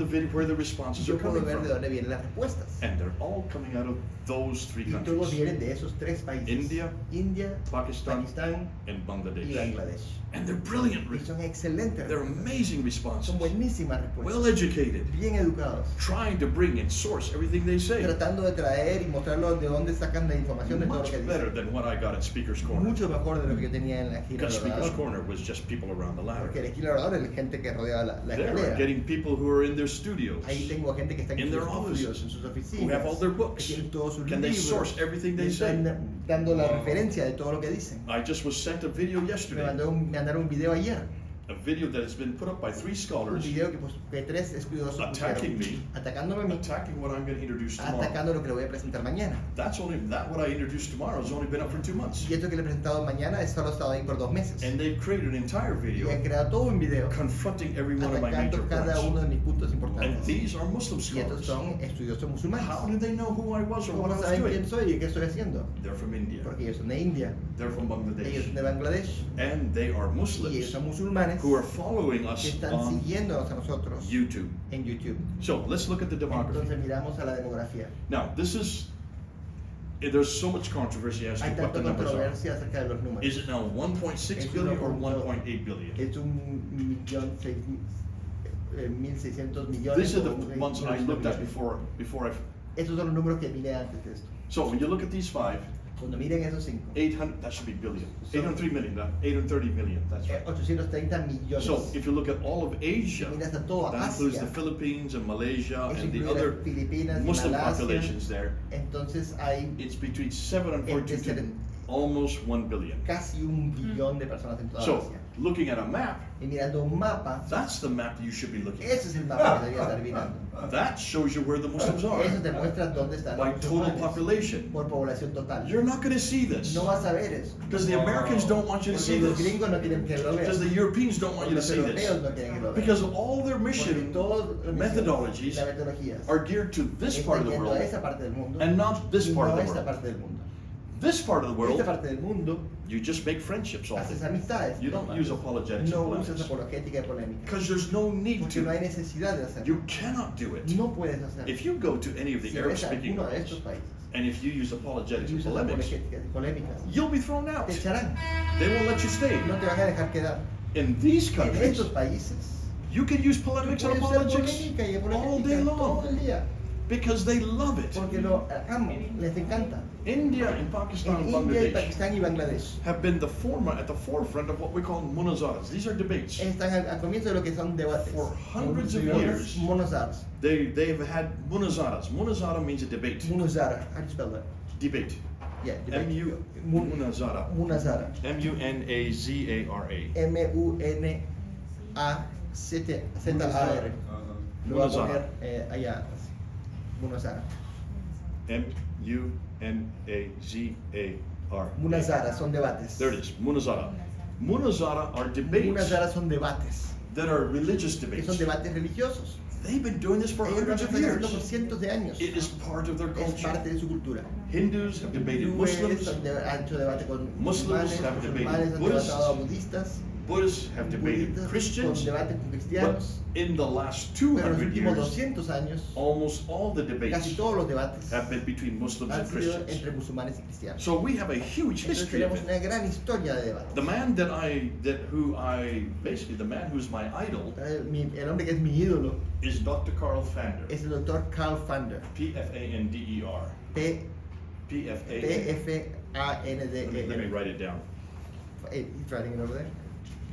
S1: the responses
S2: Yo
S1: are
S2: puedo
S1: coming
S2: ver de
S1: from.
S2: dónde vienen las respuestas.
S1: And they're all coming out of those 3
S2: Y todos
S1: countries.
S2: vienen de esos 3 países.
S1: India,
S2: India,
S1: Pakistan,
S2: Pakistán
S1: and
S2: y
S1: Bangladesh.
S2: Bangladesh.
S1: And they're brilliant.
S2: Y son excelentes
S1: They're
S2: respuestas.
S1: amazing responses.
S2: Son buenísimas
S1: Well
S2: respuestas.
S1: educated.
S2: Bien educados.
S1: Trying to bring and source everything they say.
S2: Tratando de traer y mostrarlos de dónde sacan la información de todo lo
S1: Much
S2: que
S1: better
S2: dicen.
S1: than what I got at Speaker's Corner.
S2: Mucho mejor de lo que yo tenía en la esquina
S1: Because
S2: del
S1: Speaker's
S2: orador.
S1: Corner was just people around the ladder.
S2: Porque la esquina del orador es gente que rodea la
S1: There,
S2: escalera.
S1: getting people who are in their studios.
S2: Ahí tengo gente que está en
S1: In
S2: sus
S1: their
S2: estudios,
S1: offices,
S2: en sus
S1: who
S2: oficinas,
S1: have all their books.
S2: que tienen todos sus
S1: Can they
S2: libros,
S1: source everything they
S2: y están
S1: say?
S2: dando la
S3: Wow.
S2: referencia de todo lo que dicen.
S1: I just was sent a video
S2: Me
S1: yesterday.
S2: mandaron un video ayer,
S1: A video that has been put up by 3
S2: un
S1: scholars
S2: video que 3 estudiosos
S1: attacking
S2: pusieron,
S1: me,
S2: atacándome a mí,
S1: attacking what I'm going to introduce tomorrow.
S2: atacando lo que le voy a presentar mañana.
S1: That what I introduced tomorrow has only been up for 2 months.
S2: Y esto que le he presentado mañana es solo estado ahí por 2 meses.
S1: And they've created an entire
S2: Y
S1: video
S2: he creado todo un video
S1: confronting every one of my major
S2: atacando cada uno
S1: points.
S2: de mis puntos
S1: And
S2: importantes.
S1: these are Muslim
S2: Y estos
S1: scholars.
S2: son estudiosos musulmanes.
S1: How did they know who I was or what
S2: ¿Cómo
S1: I was
S2: saben quién
S1: doing?
S2: soy y qué estoy haciendo?
S1: They're from India.
S2: Porque ellos son de India,
S1: They're from
S2: ellos
S1: Bangladesh.
S2: son de Bangladesh,
S1: And they are
S2: y ellos
S1: Muslims
S2: son musulmanes
S1: who are following
S2: que
S1: us
S2: están
S1: on
S2: siguiéndonos a nosotros
S1: YouTube.
S2: en YouTube.
S1: So let's look at the demography.
S2: Entonces miramos a la demografía.
S1: Now, there's so much controversy as to
S2: Hay
S1: what
S2: tanta
S1: the numbers are.
S2: controversia acerca de los números.
S1: Is it now 1.6 billion or 1.8 billion?
S2: Es 1.600 millones.
S1: These are
S2: o
S1: the ones I looked at before I.
S2: Estos son los números que miré antes de esto.
S1: So when you look at these 5,
S2: Cuando miren esos 5,
S1: 800, that should be billion. 803 million, 830 million, that's right.
S2: 830 millones.
S1: So if you look at all of Asia,
S2: Si miras a toda
S1: that includes
S2: Asia,
S1: the Philippines and Malaysia
S2: eso
S1: and the
S2: incluye
S1: other
S2: las Filipinas y
S1: Muslim
S2: Malasia,
S1: populations there,
S2: entonces hay
S1: it's between 740 to
S2: Entre-
S1: almost 1 billion.
S2: casi 1 billón de personas en toda
S1: So
S2: Asia.
S1: looking at a map,
S2: Y mirando un mapa,
S1: that's the map that you should be looking at.
S2: ese es el mapa que debería estar mirando.
S1: That shows you where the Muslims are
S2: Eso te muestra dónde están
S1: by
S2: los
S1: total
S2: musulmanes
S1: population.
S2: por población total.
S1: You're not going to see this
S2: No vas a ver eso.
S1: because the Americans don't want you to see
S2: Porque los
S1: this
S2: gringos no quieren que lo
S1: because the
S2: vean.
S1: Europeans don't want you to
S2: Los
S1: see
S2: europeos
S1: this
S2: no quieren que lo vean.
S1: because all their
S2: Porque
S1: mission
S2: todas las
S1: methodologies
S2: las metodologías
S1: are geared to this part of the
S2: están yendo
S1: world
S2: a esa parte del mundo
S1: and not this
S2: y
S1: part
S2: no
S1: of
S2: a
S1: the
S2: esta
S1: world.
S2: parte del mundo.
S1: This part of the
S2: Esta
S1: world,
S2: parte del mundo
S1: you just make friendships all
S2: haces
S1: day
S2: amistades.
S1: You don't
S2: tomas.
S1: use apologetics
S2: No
S1: and
S2: usas
S1: polemics.
S2: apologética y polémica.
S1: because there's no need
S2: Porque no hay
S1: to.
S2: necesidad de hacerlo.
S1: You cannot do it.
S2: No puedes hacerlo.
S1: If you go to any of the
S2: Si
S1: Arab
S2: ves a
S1: speaking
S2: alguno de
S1: worlds
S2: estos países
S1: and if you use
S2: y
S1: apologetics and
S2: usas
S1: polemics,
S2: apologéticas y polémicas,
S1: you'll be thrown out.
S2: te echarán.
S1: They won't let you stay.
S2: No te van a dejar quedar.
S1: In these
S2: En
S1: countries,
S2: estos países,
S1: you can use
S2: tú
S1: polemics and
S2: puedes hacer
S1: apologetics
S2: polémica y
S1: all day
S2: apologética todo
S1: long
S2: el día.
S1: because they love it.
S2: Porque lo aman, les encanta.
S1: India and Pakistan
S2: En
S1: and
S2: India y
S1: Bangladesh
S2: Pakistán y Bangladesh
S1: have been at the forefront of what we call munazaras. These are debates.
S2: están al comienzo de lo que son debates.
S1: For hundreds of years.
S2: Monozars.
S1: They've had munazaras. Munazara means a debate.
S2: Munazara. How do you spell that?
S1: Debate.
S2: Yeah, debate.
S1: Munazara.
S2: Munazara.
S1: M-U-N-A-Z-A-R-A.
S2: M-U-N-A-Z-A-R.
S3: Ajá.
S2: Lo voy a
S1: Munazara.
S2: poner allá. Munazara.
S1: M-U-N-A-Z-A-R.
S2: Munazara son debates.
S1: There it is, Munazara. Munazara are debates
S2: Munazara son debates,
S1: that are religious
S2: que
S1: debates.
S2: son debates religiosos.
S1: They've been doing this for
S2: Ellos lo
S1: hundreds of
S2: están haciendo por
S1: years.
S2: cientos de años.
S1: It is part of their
S2: Es
S1: culture.
S2: parte de su cultura.
S1: Hindus have debated
S2: Hindúes
S1: Muslims.
S2: han hecho debate con
S1: Muslims
S2: musulmanes,
S1: have debated
S2: musulmanes han
S1: Buddhists.
S2: debatado a budistas,
S1: Buddhists have debated
S2: budistas
S1: Christians.
S2: con debate con
S1: But
S2: cristianos.
S1: in the last
S2: Pero en los
S1: 200
S2: últimos
S1: years,
S2: 200 años,
S1: almost all the
S2: casi
S1: debates
S2: todos los debates
S1: have been between Muslims
S2: han
S1: and
S2: sido
S1: Christians.
S2: entre musulmanes y cristianos.
S1: So we have a huge
S2: Entonces
S1: history of
S2: tenemos
S1: it.
S2: una gran historia de debate.
S1: The man the man who's my idol
S2: El hombre que es mi ídolo
S1: is Dr. Carl Fander.
S2: es el doctor Carl Fander.
S1: P-F-A-N-D-E-R.
S2: P
S1: P-F-A-N.
S2: P-F-A-N-D-E-R.
S1: Let me write it down.
S2: Hey, he's writing it over there.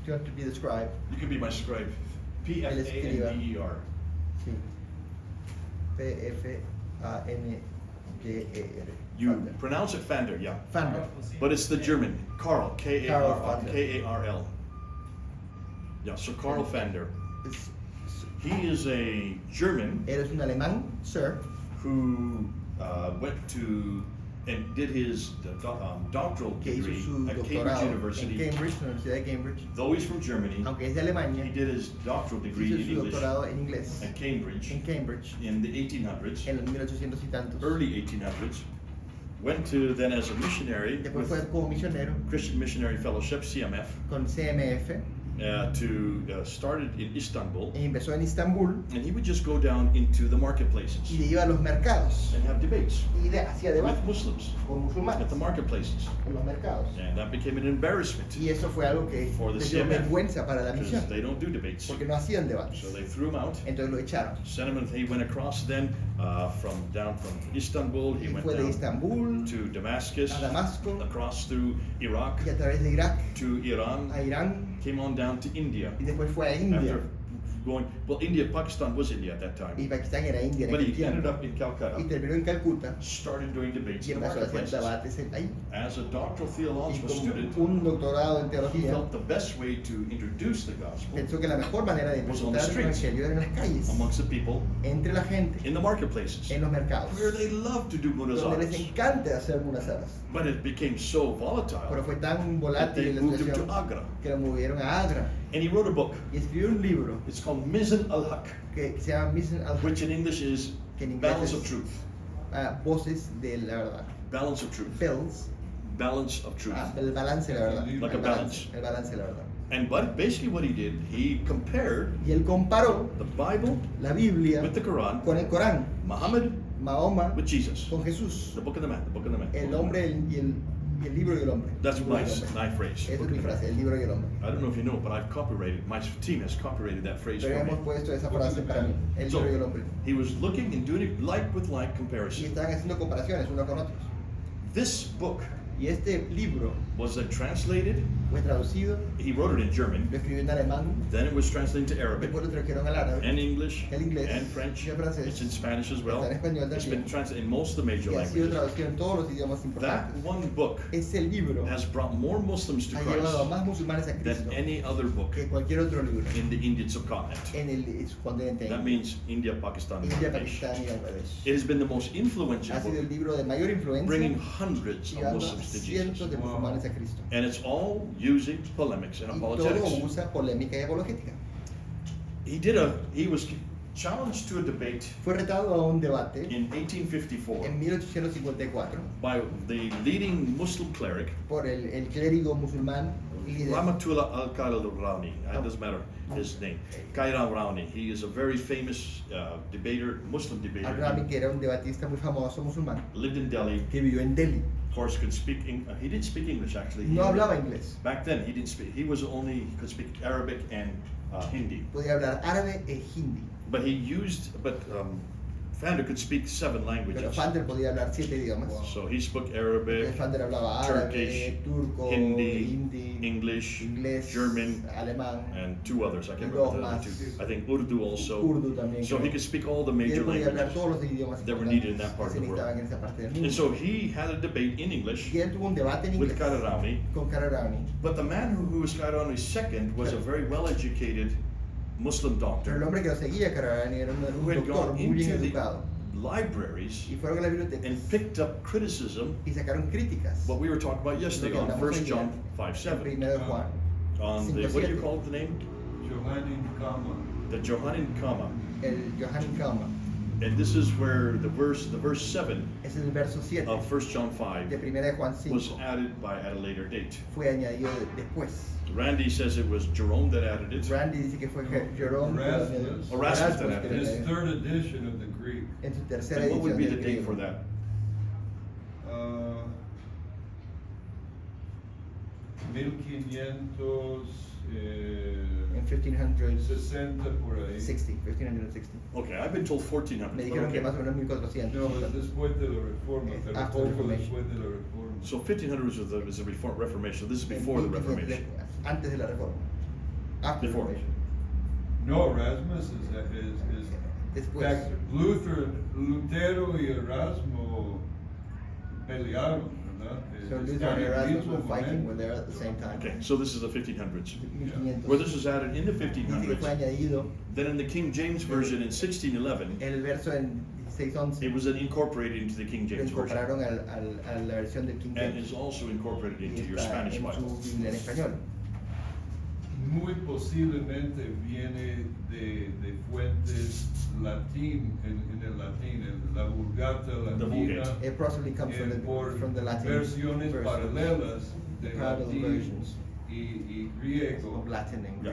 S2: You have to be the scribe.
S1: You can be my scribe. P-F-A-N-D-E-R.
S2: Sí. P-F-A-N-D-E-R.
S1: You
S2: Fander.
S1: pronounce it Fander, yeah.
S2: Fander.
S1: But it's the German. Carl,
S2: Carl Fander.
S1: K-A-R-L. Yeah, so Carl Fander.
S2: Es-
S1: He is a German
S2: Eres un alemán, sir,
S1: who went to and did his doctoral
S2: que hizo
S1: degree
S2: su
S1: at Cambridge
S2: doctorado en
S1: University.
S2: Cambridge, en la Universidad de Cambridge.
S1: Though he's from Germany,
S2: Aunque es de Alemania,
S1: he did his doctoral degree
S2: hizo
S1: in
S2: su
S1: English
S2: doctorado en inglés
S1: at Cambridge
S2: en Cambridge
S1: in the 1800s,
S2: en los 1800 y tantos.
S1: early 1800s. Went to then as a missionary
S2: Después fue
S1: with
S2: como misionero
S1: Christian Missionary Fellowship (CMF)
S2: con CMF
S1: started in Istanbul,
S2: y empezó en Istambul
S1: and he would just go down into the marketplaces
S2: y iba a los mercados
S1: and have debates
S2: y hacía
S1: with
S2: debates
S1: Muslims
S2: con
S1: at
S2: musulmanes
S1: the marketplaces,
S2: en los mercados.
S1: and that became an embarrassment
S2: Y eso fue algo que
S1: for the
S2: les dio
S1: CMF
S2: vergüenza para la
S1: because
S2: misión,
S1: they don't do debates.
S2: porque no hacían debates.
S1: So they threw him out.
S2: Entonces lo echaron.
S1: Sent him, and he went across then from Istanbul. He
S2: Y
S1: went
S2: fue de
S1: down
S2: Istambul
S1: to Damascus,
S2: a Damasco
S1: across through Iraq
S2: y a través de Irak
S1: to Iran,
S2: a Irán
S1: came on down to India.
S2: y después fue a India.
S1: After going, well, Pakistan was India at that
S2: Y
S1: time,
S2: Pakistán era India en
S1: but
S2: aquel
S1: he ended
S2: tiempo.
S1: up in
S2: Y
S1: Calcutta.
S2: terminó en Calcuta
S1: Started doing debates
S2: y
S1: in the
S2: empezó a hacer
S1: marketplaces.
S2: debates ahí.
S1: As a doctoral
S2: Y
S1: theological
S2: como
S1: student,
S2: un doctorado en
S1: he
S2: teología,
S1: felt the best way to introduce the gospel
S2: pensó que la mejor manera de
S1: was on the
S2: presentar el
S1: streets,
S2: evangelio era en las calles,
S1: amongst the people
S2: entre la gente,
S1: in the marketplaces,
S2: en los mercados,
S1: where they love to do
S2: donde les
S1: munazaras.
S2: encanta hacer munazaras.
S1: But it became so
S2: Pero
S1: volatile
S2: fue tan
S1: that
S2: volátil
S1: they
S2: la
S1: moved him
S2: situación
S1: to Agra.
S2: que lo movieron a Agra
S1: And he wrote a book.
S2: y escribió un libro
S1: It's called Mizan al-Haq,
S2: que se llama Missing al
S1: which in English is
S2: que en inglés
S1: Balance
S2: es,
S1: of Truth.
S2: Voces de la verdad.
S1: Balance of Truth.
S2: Bells,
S1: Balance of Truth.
S2: el balance de la verdad.
S3: Like
S1: a
S2: El
S1: balance.
S2: El balance de la verdad.
S1: And basically what he did, he compared
S2: Y él comparó
S1: the Bible
S2: la Biblia
S1: with the Quran,
S2: con el Corán,
S1: Muhammad
S2: Mahoma
S1: with Jesus,
S2: con Jesús,
S1: the book of the man, the book of the man.
S2: el hombre y el libro y el hombre.
S1: That's
S2: El libro y el
S1: nice,
S2: hombre.
S1: nice phrase.
S2: Esa
S1: book
S2: es mi
S1: of the man.
S2: frase, el libro y el hombre.
S1: I don't know if you know, but I've copyrighted, my team has copyrighted that phrase
S2: Pero
S1: for me.
S2: hemos puesto esa frase para mí, el
S1: So,
S2: libro y el hombre.
S1: he was looking and doing it like with like
S2: Y
S1: comparison.
S2: estaban haciendo comparaciones unos con otros.
S1: This book
S2: Y este libro
S1: was then translated,
S2: fue traducido,
S1: he wrote it in German,
S2: lo escribió en alemán,
S1: then it was translated to Arabic,
S2: después lo trajeron al árabe,
S1: and English,
S2: el inglés,
S1: and French.
S2: y el francés.
S1: It's in Spanish as well.
S2: Está en español
S1: It's been
S2: también.
S1: translated in most of the major
S2: Y ha sido
S1: languages.
S2: traducido en todos los idiomas
S1: That
S2: importantes.
S1: one book
S2: Ese libro
S1: has brought more Muslims to
S2: ha llevado a
S1: Christ
S2: más musulmanes a
S1: than
S2: Cristo
S1: any other book
S2: que cualquier otro libro
S1: in the Indian subcontinent.
S2: en el continente
S1: That
S2: indio.
S1: means India, Pakistan, and
S2: India,
S1: Bangladesh.
S2: Pakistán y Bangladesh.
S1: It has been the most influential
S2: Ha sido el
S1: book,
S2: libro de mayor influencia,
S1: bringing hundreds of
S2: llevando a
S1: Muslims to
S2: cientos
S1: Jesus.
S2: de musulmanes a Cristo.
S1: And it's all using polemics and
S2: Y todo
S1: apologetics.
S2: usa polémica y apologética.
S1: He was challenged to a debate
S2: Fue retado a un debate
S1: in 1854
S2: en 1854
S1: by the leading Muslim cleric,
S2: por el clérigo musulmán líder
S1: Rahmatullah al-Rani. It doesn't matter his name. Kairam Rani. He is a very famous debater, Muslim debater.
S2: al-Rami, que era un debatista muy famoso musulmán,
S1: Lived in Delhi.
S2: que vivió en Delhi.
S1: Of course, could speak. He didn't speak English actually.
S2: No hablaba inglés,
S1: Back then, he didn't speak. He could speak Arabic and Hindi.
S2: podía hablar árabe e hindi,
S1: But Fander could speak 7
S2: pero
S1: languages.
S2: Fander podía hablar 7 idiomas.
S1: So he spoke Arabic,
S2: Fander hablaba árabe,
S1: Turkish,
S2: turco,
S1: Hindi,
S2: hindi,
S1: English,
S2: inglés,
S1: German,
S2: alemán,
S1: and 2 others. I can't
S2: Y dos
S1: remember the other
S2: más.
S1: 2. I think Urdu also.
S2: urdu también.
S1: So
S2: creo.
S1: he could speak all the
S2: Y
S1: major
S2: él podía hablar
S1: languages.
S2: todos los idiomas
S1: that were needed in that
S2: importantes
S1: part
S2: que
S1: of
S2: se
S1: the world.
S2: necesitaban en esa parte del
S1: And
S2: mundo.
S1: so he had a debate in English
S2: Y él tuvo un debate en
S1: with
S2: inglés
S1: Kararami.
S2: con Kararami.
S1: But the man who was Kararami's second was a very well-educated Muslim
S2: Pero el
S1: doctor
S2: hombre que lo seguía, Kararami, era un
S1: who had
S2: doctor
S1: gone
S2: muy bien
S1: into the
S2: educado,
S1: libraries
S2: y fueron a la biblioteca
S1: and picked up criticism,
S2: y sacaron críticas.
S1: what we were talking about yesterday
S2: Lo que
S1: on
S2: hablamos
S1: 1
S2: ayer,
S1: John
S2: la
S1: 5:7.
S2: primera de Juan,
S1: On the, what do you
S2: 5:7.
S1: call it, the name?
S3: Johannin Kama.
S1: The Johannine comma.
S2: el Johannin Kalma.
S1: And this is where the verse 7
S2: Es el verso 7
S1: of 1 John 5
S2: de primera de Juan
S1: was
S2: 5.
S1: added at a later date.
S2: Fue añadido después.
S1: Randy says it was Jerome that added it.
S2: Randy dice que fue Jerome
S3: Erasmus.
S1: Erasmus
S2: que
S1: that
S2: lo
S3: In his
S2: añadió.
S3: third edition of the Greek.
S2: En su tercera
S1: And what would
S2: edición
S1: be the
S2: del
S1: date
S2: griego.
S1: for that?
S3: Uh, 1500,
S2: En 1560,
S3: 60 por ahí.
S2: 1560.
S1: Okay, I've been told 1400.
S2: Me
S1: but
S2: dijeron que
S1: okay.
S2: más o menos 1400.
S3: No, es después de la reforma,
S2: Es
S3: te
S2: after
S3: recuerdo
S2: Reformation.
S3: después de la reforma.
S1: So 1500 is the Reformation. This is
S2: En
S1: before the
S2: 1500,
S1: Reformation.
S2: Antes de la reforma. After
S1: Before.
S2: Reformation.
S3: No, Erasmus is
S2: Después.
S3: in fact, Lutero y Erasmo pelearon, ¿verdad?
S2: So Luther
S3: Están
S2: and
S3: en el
S2: Erasmus
S3: mismo
S2: were fighting
S3: momento.
S2: when they were at the same time.
S1: Okay, so this is the 1500s.
S2: 1500.
S1: Where this was added in the
S2: Dice que fue
S1: 1500s.
S2: añadido
S1: Then in the King James Version in 1611,
S2: el verso en 1611.
S1: it was then incorporated into the King
S2: Lo
S1: James Version.
S2: incorporaron a la versión del King
S1: And
S2: James.
S1: is also incorporated
S2: Y
S1: into your
S2: está
S1: Spanish
S2: en
S1: Bible.
S2: su Biblia en español.
S3: Muy posiblemente viene de fuentes latín, en el latín, en la Vulgata
S1: The
S3: latina,
S1: Vulgate.
S2: It possibly comes
S3: por
S2: from the Latin
S3: versiones
S2: versions,
S3: paralelas de
S2: parallel
S3: latín
S2: versions
S3: y griego.
S2: of Latin and
S1: Yeah.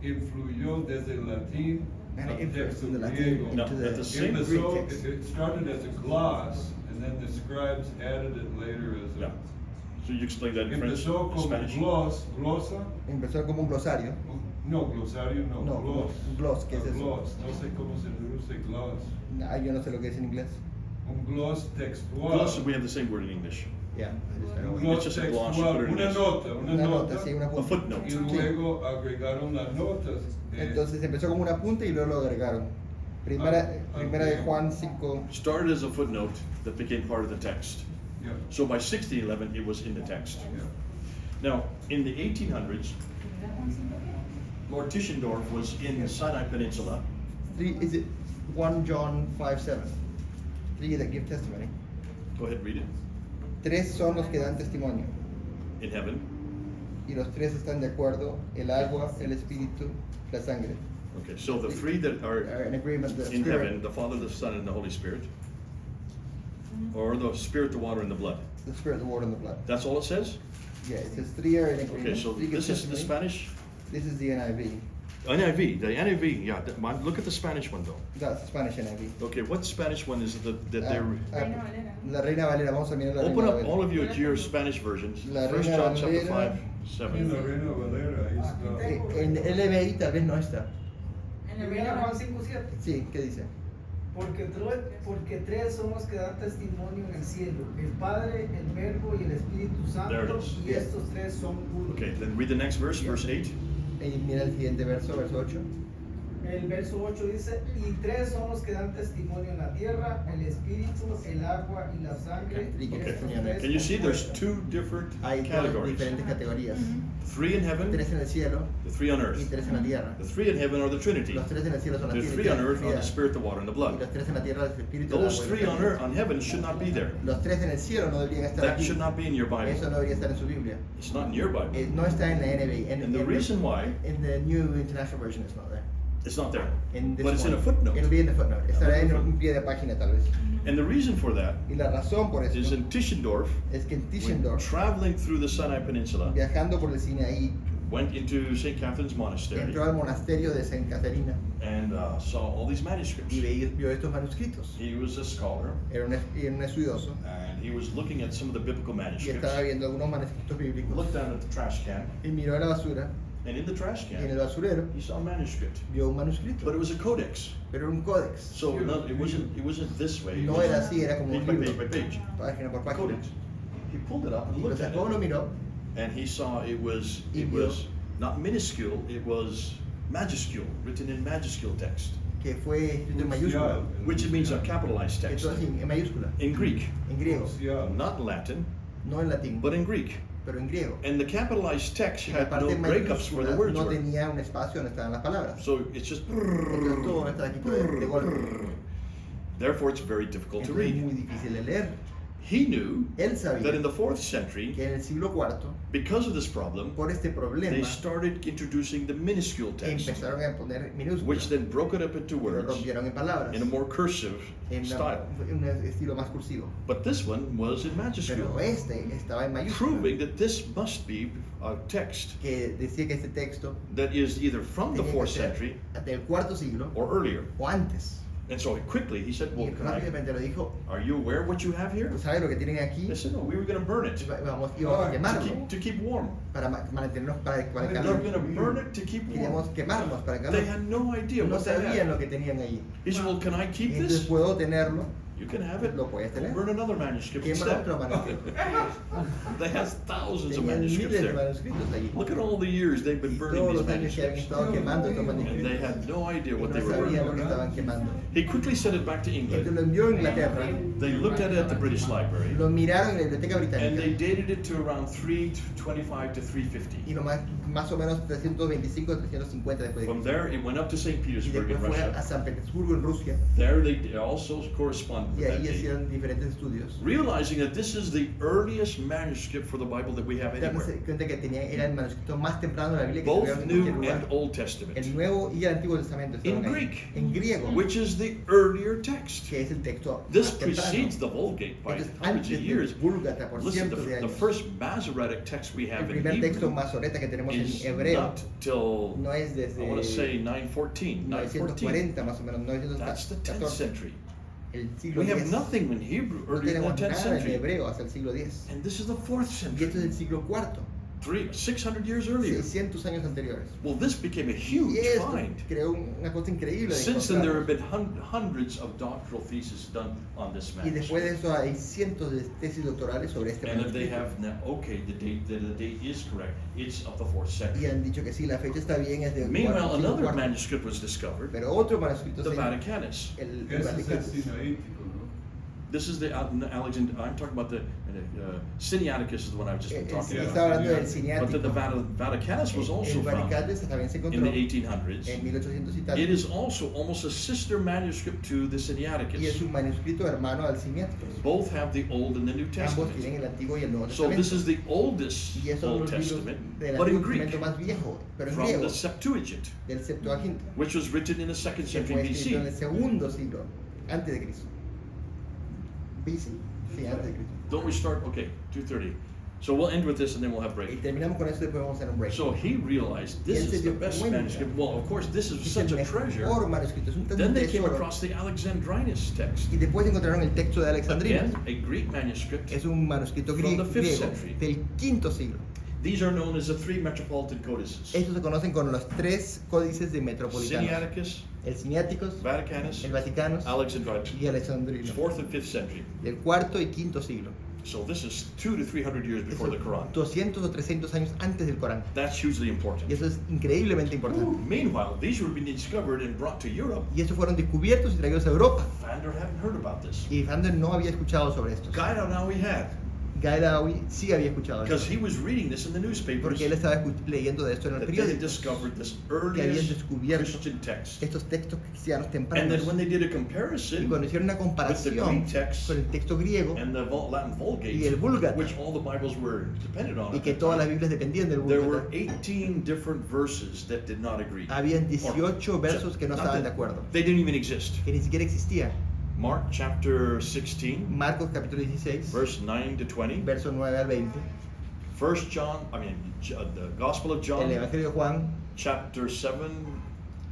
S2: Greek.
S3: Influyó desde el latín
S2: And
S3: al
S2: it influenced
S3: texto
S2: from the Latin
S3: griego.
S1: No,
S2: into
S1: at
S2: the
S1: the same
S3: Empezó,
S2: Greek text.
S3: it started as a gloss, and then the scribes added it later as a.
S1: Yeah. So you explain that in French,
S3: Empezó como
S1: Spanish?
S3: glosa.
S2: Empezó como un glosario.
S3: No, glosario no,
S2: No,
S3: gloss.
S2: gloss, ¿qué es
S3: A
S2: eso?
S3: gloss, no sé cómo se traduce gloss.
S2: Yo no sé lo que es en inglés.
S3: Un gloss textual.
S1: Gloss, we have the same word in English.
S2: Yeah.
S3: Un
S1: It's
S3: gloss
S1: just a gloss, you put it
S3: textual,
S1: in
S3: una
S1: this.
S3: nota,
S2: Una nota, sí, una
S1: A
S2: punta.
S1: footnote.
S3: Y
S2: Sí.
S3: luego agregaron las notas.
S2: Entonces empezó como una punta y luego lo agregaron. Primera de
S3: ok.
S2: Juan 5.
S1: Started as a footnote that became part of the text.
S3: Yeah,
S1: So by 1611, it was in the text.
S3: yeah.
S1: Now, in the 1800s, Lord Tischendorf was in the Sinai Peninsula.
S2: Is it 1 John 5:7? Three that give testimony.
S1: Go ahead, read it.
S2: Tres son los que dan testimonio.
S1: In heaven.
S2: Y los tres están de acuerdo: el agua, el espíritu, la sangre.
S1: Okay, so the three that
S2: Are
S1: are
S2: in agreement. The
S1: in
S2: Spirit,
S1: heaven, the Father, the Son, and the Holy Spirit. Or the Spirit, the water, and the blood.
S2: the Spirit, the water, and the blood.
S1: That's all it says?
S2: Yeah, it says three are in agreement.
S1: Okay, so
S2: Three give
S1: this is the
S2: testimony.
S1: Spanish?
S2: This is the NIV.
S1: NIV, the NIV, yeah. Look at the Spanish one though.
S2: That's the Spanish NIV.
S1: Okay, what Spanish one is it that they're...
S2: La Reina Valera, vamos a mirar la
S1: Open
S2: Reina
S1: up
S2: Valera.
S1: all of you at your Spanish versions.
S2: La
S1: 1
S2: Reina
S1: John chapter
S2: Valera.
S1: 5,
S3: En
S1: 7.
S3: la Reina Valera, ahí está.
S2: En LBI tal vez no está.
S5: Primera Juan 5:7.
S2: Sí, ¿qué dice?
S5: Porque tres son los que dan testimonio en el cielo: el Padre, el Verbo y el Espíritu
S1: There it
S5: Santo,
S1: is.
S5: y estos tres son uno.
S1: Okay, then read the next verse, verse 8.
S2: Y mira el siguiente verso, verso 8.
S5: El verso 8 dice: y tres son los que dan testimonio en la tierra: el Espíritu, el agua y la sangre.
S2: Okay.
S5: y
S1: Okay,
S5: estos tres
S1: can you see there's
S5: concuerdan.
S1: 2 different
S2: Hay dos
S1: categories?
S2: diferentes categorías.
S1: 3 in heaven,
S2: Tres en el cielo
S1: the 3 on
S2: y
S1: earth.
S2: tres en la tierra.
S1: The 3 in heaven are the Trinity.
S2: Los tres en el cielo son la
S1: The 3 on earth are the
S2: Trinidad.
S1: Spirit, the water, and the
S2: Y
S1: blood.
S2: los tres en la tierra es el Espíritu. el
S1: Those
S2: agua y
S1: 3
S2: la
S1: on
S2: sangre.
S1: earth, on heaven, should not be there.
S2: Los tres en el cielo no deberían estar
S1: That
S2: aquí.
S1: should not be in your
S2: Eso
S1: Bible.
S2: no debería estar en su Biblia.
S1: It's not in your Bible.
S2: No está en la NBI.
S1: And the reason why
S2: In the New International Version it's not there.
S1: it's not there,
S2: In this
S1: but it's in a
S2: one.
S1: footnote.
S2: It'll be in the footnote. Estará en
S1: footnote.
S2: un pie de página tal vez.
S1: And the reason for that
S2: Y la razón por eso
S1: is in Tischendorf,
S2: es que en
S1: when
S2: Tischendorf,
S1: traveling through the Sinai Peninsula,
S2: viajando por el Sinaí,
S1: went into St. Catherine's Monastery
S2: entró al monasterio de San Caterina
S1: and saw all these manuscripts.
S2: y vio estos manuscritos.
S1: He was a scholar
S2: Era un estudioso
S1: and he was looking at some of the biblical
S2: y
S1: manuscripts.
S2: estaba viendo algunos manuscritos bíblicos
S1: Looked down at the trash can,
S2: y miró a la basura
S1: and in the trash
S2: y en el
S1: can
S2: basurero
S1: he saw a manuscript,
S2: vio un manuscrito,
S1: but it was a codex.
S2: pero era un códex.
S1: So no, it wasn't this way. It
S2: No
S1: was
S2: era así, era como
S1: page
S2: un
S1: by
S2: libro,
S1: page by page.
S2: página por página.
S1: Codex. He pulled it up and
S2: Y lo
S1: looked at
S2: sacó, lo
S1: it,
S2: miró
S1: and he saw it was
S2: Y vio.
S1: not minuscule, it was majuscule, written in majuscule text,
S2: que fue escrito en mayúscula,
S1: which means a capitalized text
S2: entonces en mayúscula,
S1: in Greek,
S2: en griego,
S1: not in Latin,
S2: no en latín,
S1: but in Greek.
S2: pero en griego.
S1: And the capitalized text
S2: Y la
S1: had
S2: parte
S1: no
S2: en
S1: breakups where the
S2: mayúscula
S1: words
S2: no
S1: were.
S2: tenía un espacio donde estaban las palabras.
S1: So it's just.
S2: Entonces todo está aquí de golpe.
S1: Therefore, it's very difficult to
S2: Entonces es
S1: read.
S2: muy difícil de leer.
S1: He knew
S2: Él
S1: that
S2: sabía
S1: in the 4th century,
S2: que en el siglo IV,
S1: because of this problem,
S2: por este
S1: they
S2: problema,
S1: started introducing the minuscule text,
S2: empezaron a poner
S1: which
S2: minúsculas,
S1: then broke it up into
S2: lo
S1: words
S2: rompieron en palabras,
S1: in a more cursive
S2: en
S1: style.
S2: un estilo más cursivo.
S1: But this one was in
S2: Pero
S1: majuscule,
S2: este estaba en mayúscula,
S1: proving that this must be a text
S2: que decía que este texto
S1: that is either from the
S2: tenía que
S1: 4th
S2: ser
S1: century
S2: del IV siglo
S1: or earlier.
S2: o antes.
S1: And so quickly he said,
S2: Y
S1: well,
S2: rápidamente lo dijo,
S1: are you aware of what you have here?
S2: ¿sabes lo que tienen aquí?
S1: They said, no, we were going to burn it
S2: Íbamos a quemarlo
S1: to keep warm.
S2: para mantenernos para el
S1: We were
S2: calor.
S1: going to burn it to keep warm.
S2: Queríamos quemarnos para el
S1: They
S2: calor.
S1: had no idea
S2: No
S1: what they
S2: sabían
S1: had.
S2: lo que tenían ahí.
S1: He said, well, can I keep
S2: Entonces
S1: this?
S2: puedo tenerlo,
S1: You can have it.
S2: lo puedes tener.
S1: Burn another manuscript
S2: Quema
S1: instead.
S2: otro manuscrito.
S1: They have thousands of
S2: Tenían
S1: manuscripts
S2: miles de
S1: there.
S2: manuscritos allí.
S1: Look at all the years they've been
S2: Y
S1: burning
S2: todos
S1: these
S2: los años que habían
S1: manuscripts.
S2: estado quemando estos
S1: And they
S2: manuscritos.
S1: had no idea
S2: Y
S1: what
S2: no
S1: they were
S2: sabían lo que
S1: burning.
S2: estaban quemando.
S1: He quickly sent it back to
S2: Entonces
S1: England.
S2: lo envió a Inglaterra,
S1: They looked at it at the British Library.
S2: lo miraron en la Biblioteca
S1: And they
S2: Británica
S1: dated it to around 325 to 350.
S2: y más o menos 325 o 350 después de
S1: From
S2: Cristo.
S1: there, it went up to St.
S2: Y
S1: Petersburg in
S2: después fue a
S1: Russia.
S2: San Petersburgo en Rusia
S1: There, they also corresponded
S2: y
S1: with that
S2: ahí
S1: date.
S2: hicieron diferentes estudios.
S1: Realizing that this is the earliest manuscript for the Bible that we have
S2: Dándose
S1: anywhere,
S2: cuenta que era el manuscrito más temprano de la Biblia que
S1: both
S2: tuvieron en
S1: New
S2: cualquier lugar.
S1: and Old Testament,
S2: El Nuevo y el Antiguo Testamento
S1: in
S2: estaban ahí.
S1: Greek,
S2: En griego,
S1: which is the earlier text.
S2: que es el texto
S1: This
S2: más temprano.
S1: precedes the Vulgate by
S2: Esto es
S1: hundreds
S2: antes
S1: of
S2: del
S1: years.
S2: Vulgata por
S1: Listen,
S2: cientos de
S1: the
S2: años.
S1: first Masoretic text we
S2: El
S1: have in
S2: primer texto
S1: Hebrew
S2: masoreta que tenemos en
S1: is
S2: hebreo
S1: not till,
S2: no es
S1: I want to say
S2: desde
S1: 914.
S2: 940 más o menos,
S1: That's the 10th
S2: 914.
S1: century.
S2: El siglo
S1: We have
S2: X.
S1: nothing in Hebrew
S2: No
S1: earlier than
S2: tenemos
S1: the 10th
S2: nada en
S1: century.
S2: hebreo hasta el siglo X.
S1: And this is the 4th
S2: Y esto es
S1: century,
S2: el siglo IV,
S1: 600 years earlier.
S2: 600 años anteriores.
S1: Well, this became a
S2: Y
S1: huge
S2: esto
S1: find.
S2: creó una cosa increíble de
S1: Since then, there have
S2: encontrar.
S1: been hundreds of doctoral theses done on this
S2: Y después de
S1: manuscript.
S2: eso hay cientos de tesis doctorales sobre este
S1: And if they
S2: manuscrito.
S1: have now, okay, the date is correct. It's of the 4th
S2: Y
S1: century.
S2: han dicho que sí, la fecha está bien, es de
S1: Meanwhile,
S2: siglo
S1: another
S2: IV.
S1: manuscript was discovered,
S2: Pero otro manuscrito
S1: the
S2: se
S1: Vaticanus.
S2: el
S3: Ese es el
S2: Vaticano.
S3: sinaítico, ¿no?
S1: This is the Alexander. I'm talking about the Sinaiticus is the one I've just been talking
S2: Está
S1: about.
S2: hablando del
S1: But
S2: cineático.
S1: the Vaticanus was also
S2: El
S1: found
S2: Vaticanus también se
S1: in
S2: encontró
S1: the 1800s.
S2: en 1800 y tal.
S1: It is also almost a sister manuscript to the
S2: Y es
S1: Sinaiticus.
S2: un manuscrito hermano al cineático.
S1: Both have the Old and the New
S2: Ambos
S1: Testament.
S2: tienen el Antiguo y el Nuevo
S1: So this
S2: Testamento.
S1: is the oldest
S2: Y esos son
S1: Old
S2: los libros
S1: Testament,
S2: del
S1: but in
S2: Antiguo
S1: Greek,
S2: Testamento más viejo, pero en
S1: from
S2: griego,
S1: the Septuagint,
S2: del Septuaginta,
S1: which was written in the 2nd
S2: que
S1: century
S2: fue escrito en el
S1: BC.
S2: segundo siglo antes de Cristo. BC, sí, antes de Cristo.
S1: Don't we start? Okay, 2:30. So we'll end with this and then we'll have
S2: Y
S1: break.
S2: terminamos con esto y después vamos a hacer un break.
S1: So he realized this
S2: Y él se
S1: is the
S2: dio
S1: best
S2: cuenta.
S1: manuscript. Well, of course, this is
S2: Es
S1: such
S2: el
S1: a treasure.
S2: mejor manuscrito, es un
S1: Then they came
S2: tesoro.
S1: across the Alexandrinus text.
S2: Y después encontraron el texto de Alexandria.
S1: Again, a Greek manuscript.
S2: Es un manuscrito
S1: From the 5th
S2: griego
S1: century.
S2: del quinto siglo.
S1: These are known as the three metropolitan codices.
S2: Estos se conocen con los tres códices de metropolitanos.
S1: Sinaiticus,
S2: El Cineáticos,
S1: Vaticanus,
S2: el Vaticanos
S1: Alexandrinus.
S2: y Alexandrino.
S1: 4th and 5th century.
S2: Del cuarto y quinto siglo.
S1: So this is 200 to 300 years before the Quran.
S2: 200 o 300 años antes del Corán.
S1: That's hugely
S2: Y
S1: important.
S2: eso es increíblemente importante.
S1: Meanwhile, these were being discovered and brought to Europe.
S2: Y estos fueron descubiertos y traídos a Europa.
S1: Vander hadn't heard about this.
S2: Y Vander no había escuchado sobre estos.
S1: Guido now he had,
S2: Guy Dawi sí había escuchado
S1: because
S2: esto.
S1: he was reading this in the newspapers.
S2: Porque él estaba leyendo de esto en el
S1: That they had
S2: periódico.
S1: discovered this
S2: Que habían
S1: earliest
S2: descubierto
S1: Christian text.
S2: estos textos cristianos
S1: And
S2: tempranos.
S1: then when they did a
S2: Y
S1: comparison
S2: cuando hicieron una
S1: with the
S2: comparación
S1: Greek text
S2: con el texto griego
S1: and the Latin Vulgate,
S2: y el Vulgata,
S1: which all the Bibles were dependent on,
S2: y
S1: at
S2: que
S1: that
S2: todas las
S1: time,
S2: Biblias dependían del
S1: there were
S2: Vulgata,
S1: 18 different verses that did not agree.
S2: habían 18 versos que no
S1: Not
S2: estaban
S1: that-
S2: de acuerdo,
S1: They didn't even exist.
S2: que ni siquiera existían.
S1: Mark chapter 16,
S2: Marcos capítulo 16,
S1: verse 9 to 20.
S2: verso 9 al 20.
S1: The Gospel of
S2: El
S1: John,
S2: Evangelio de Juan,
S1: chapter 7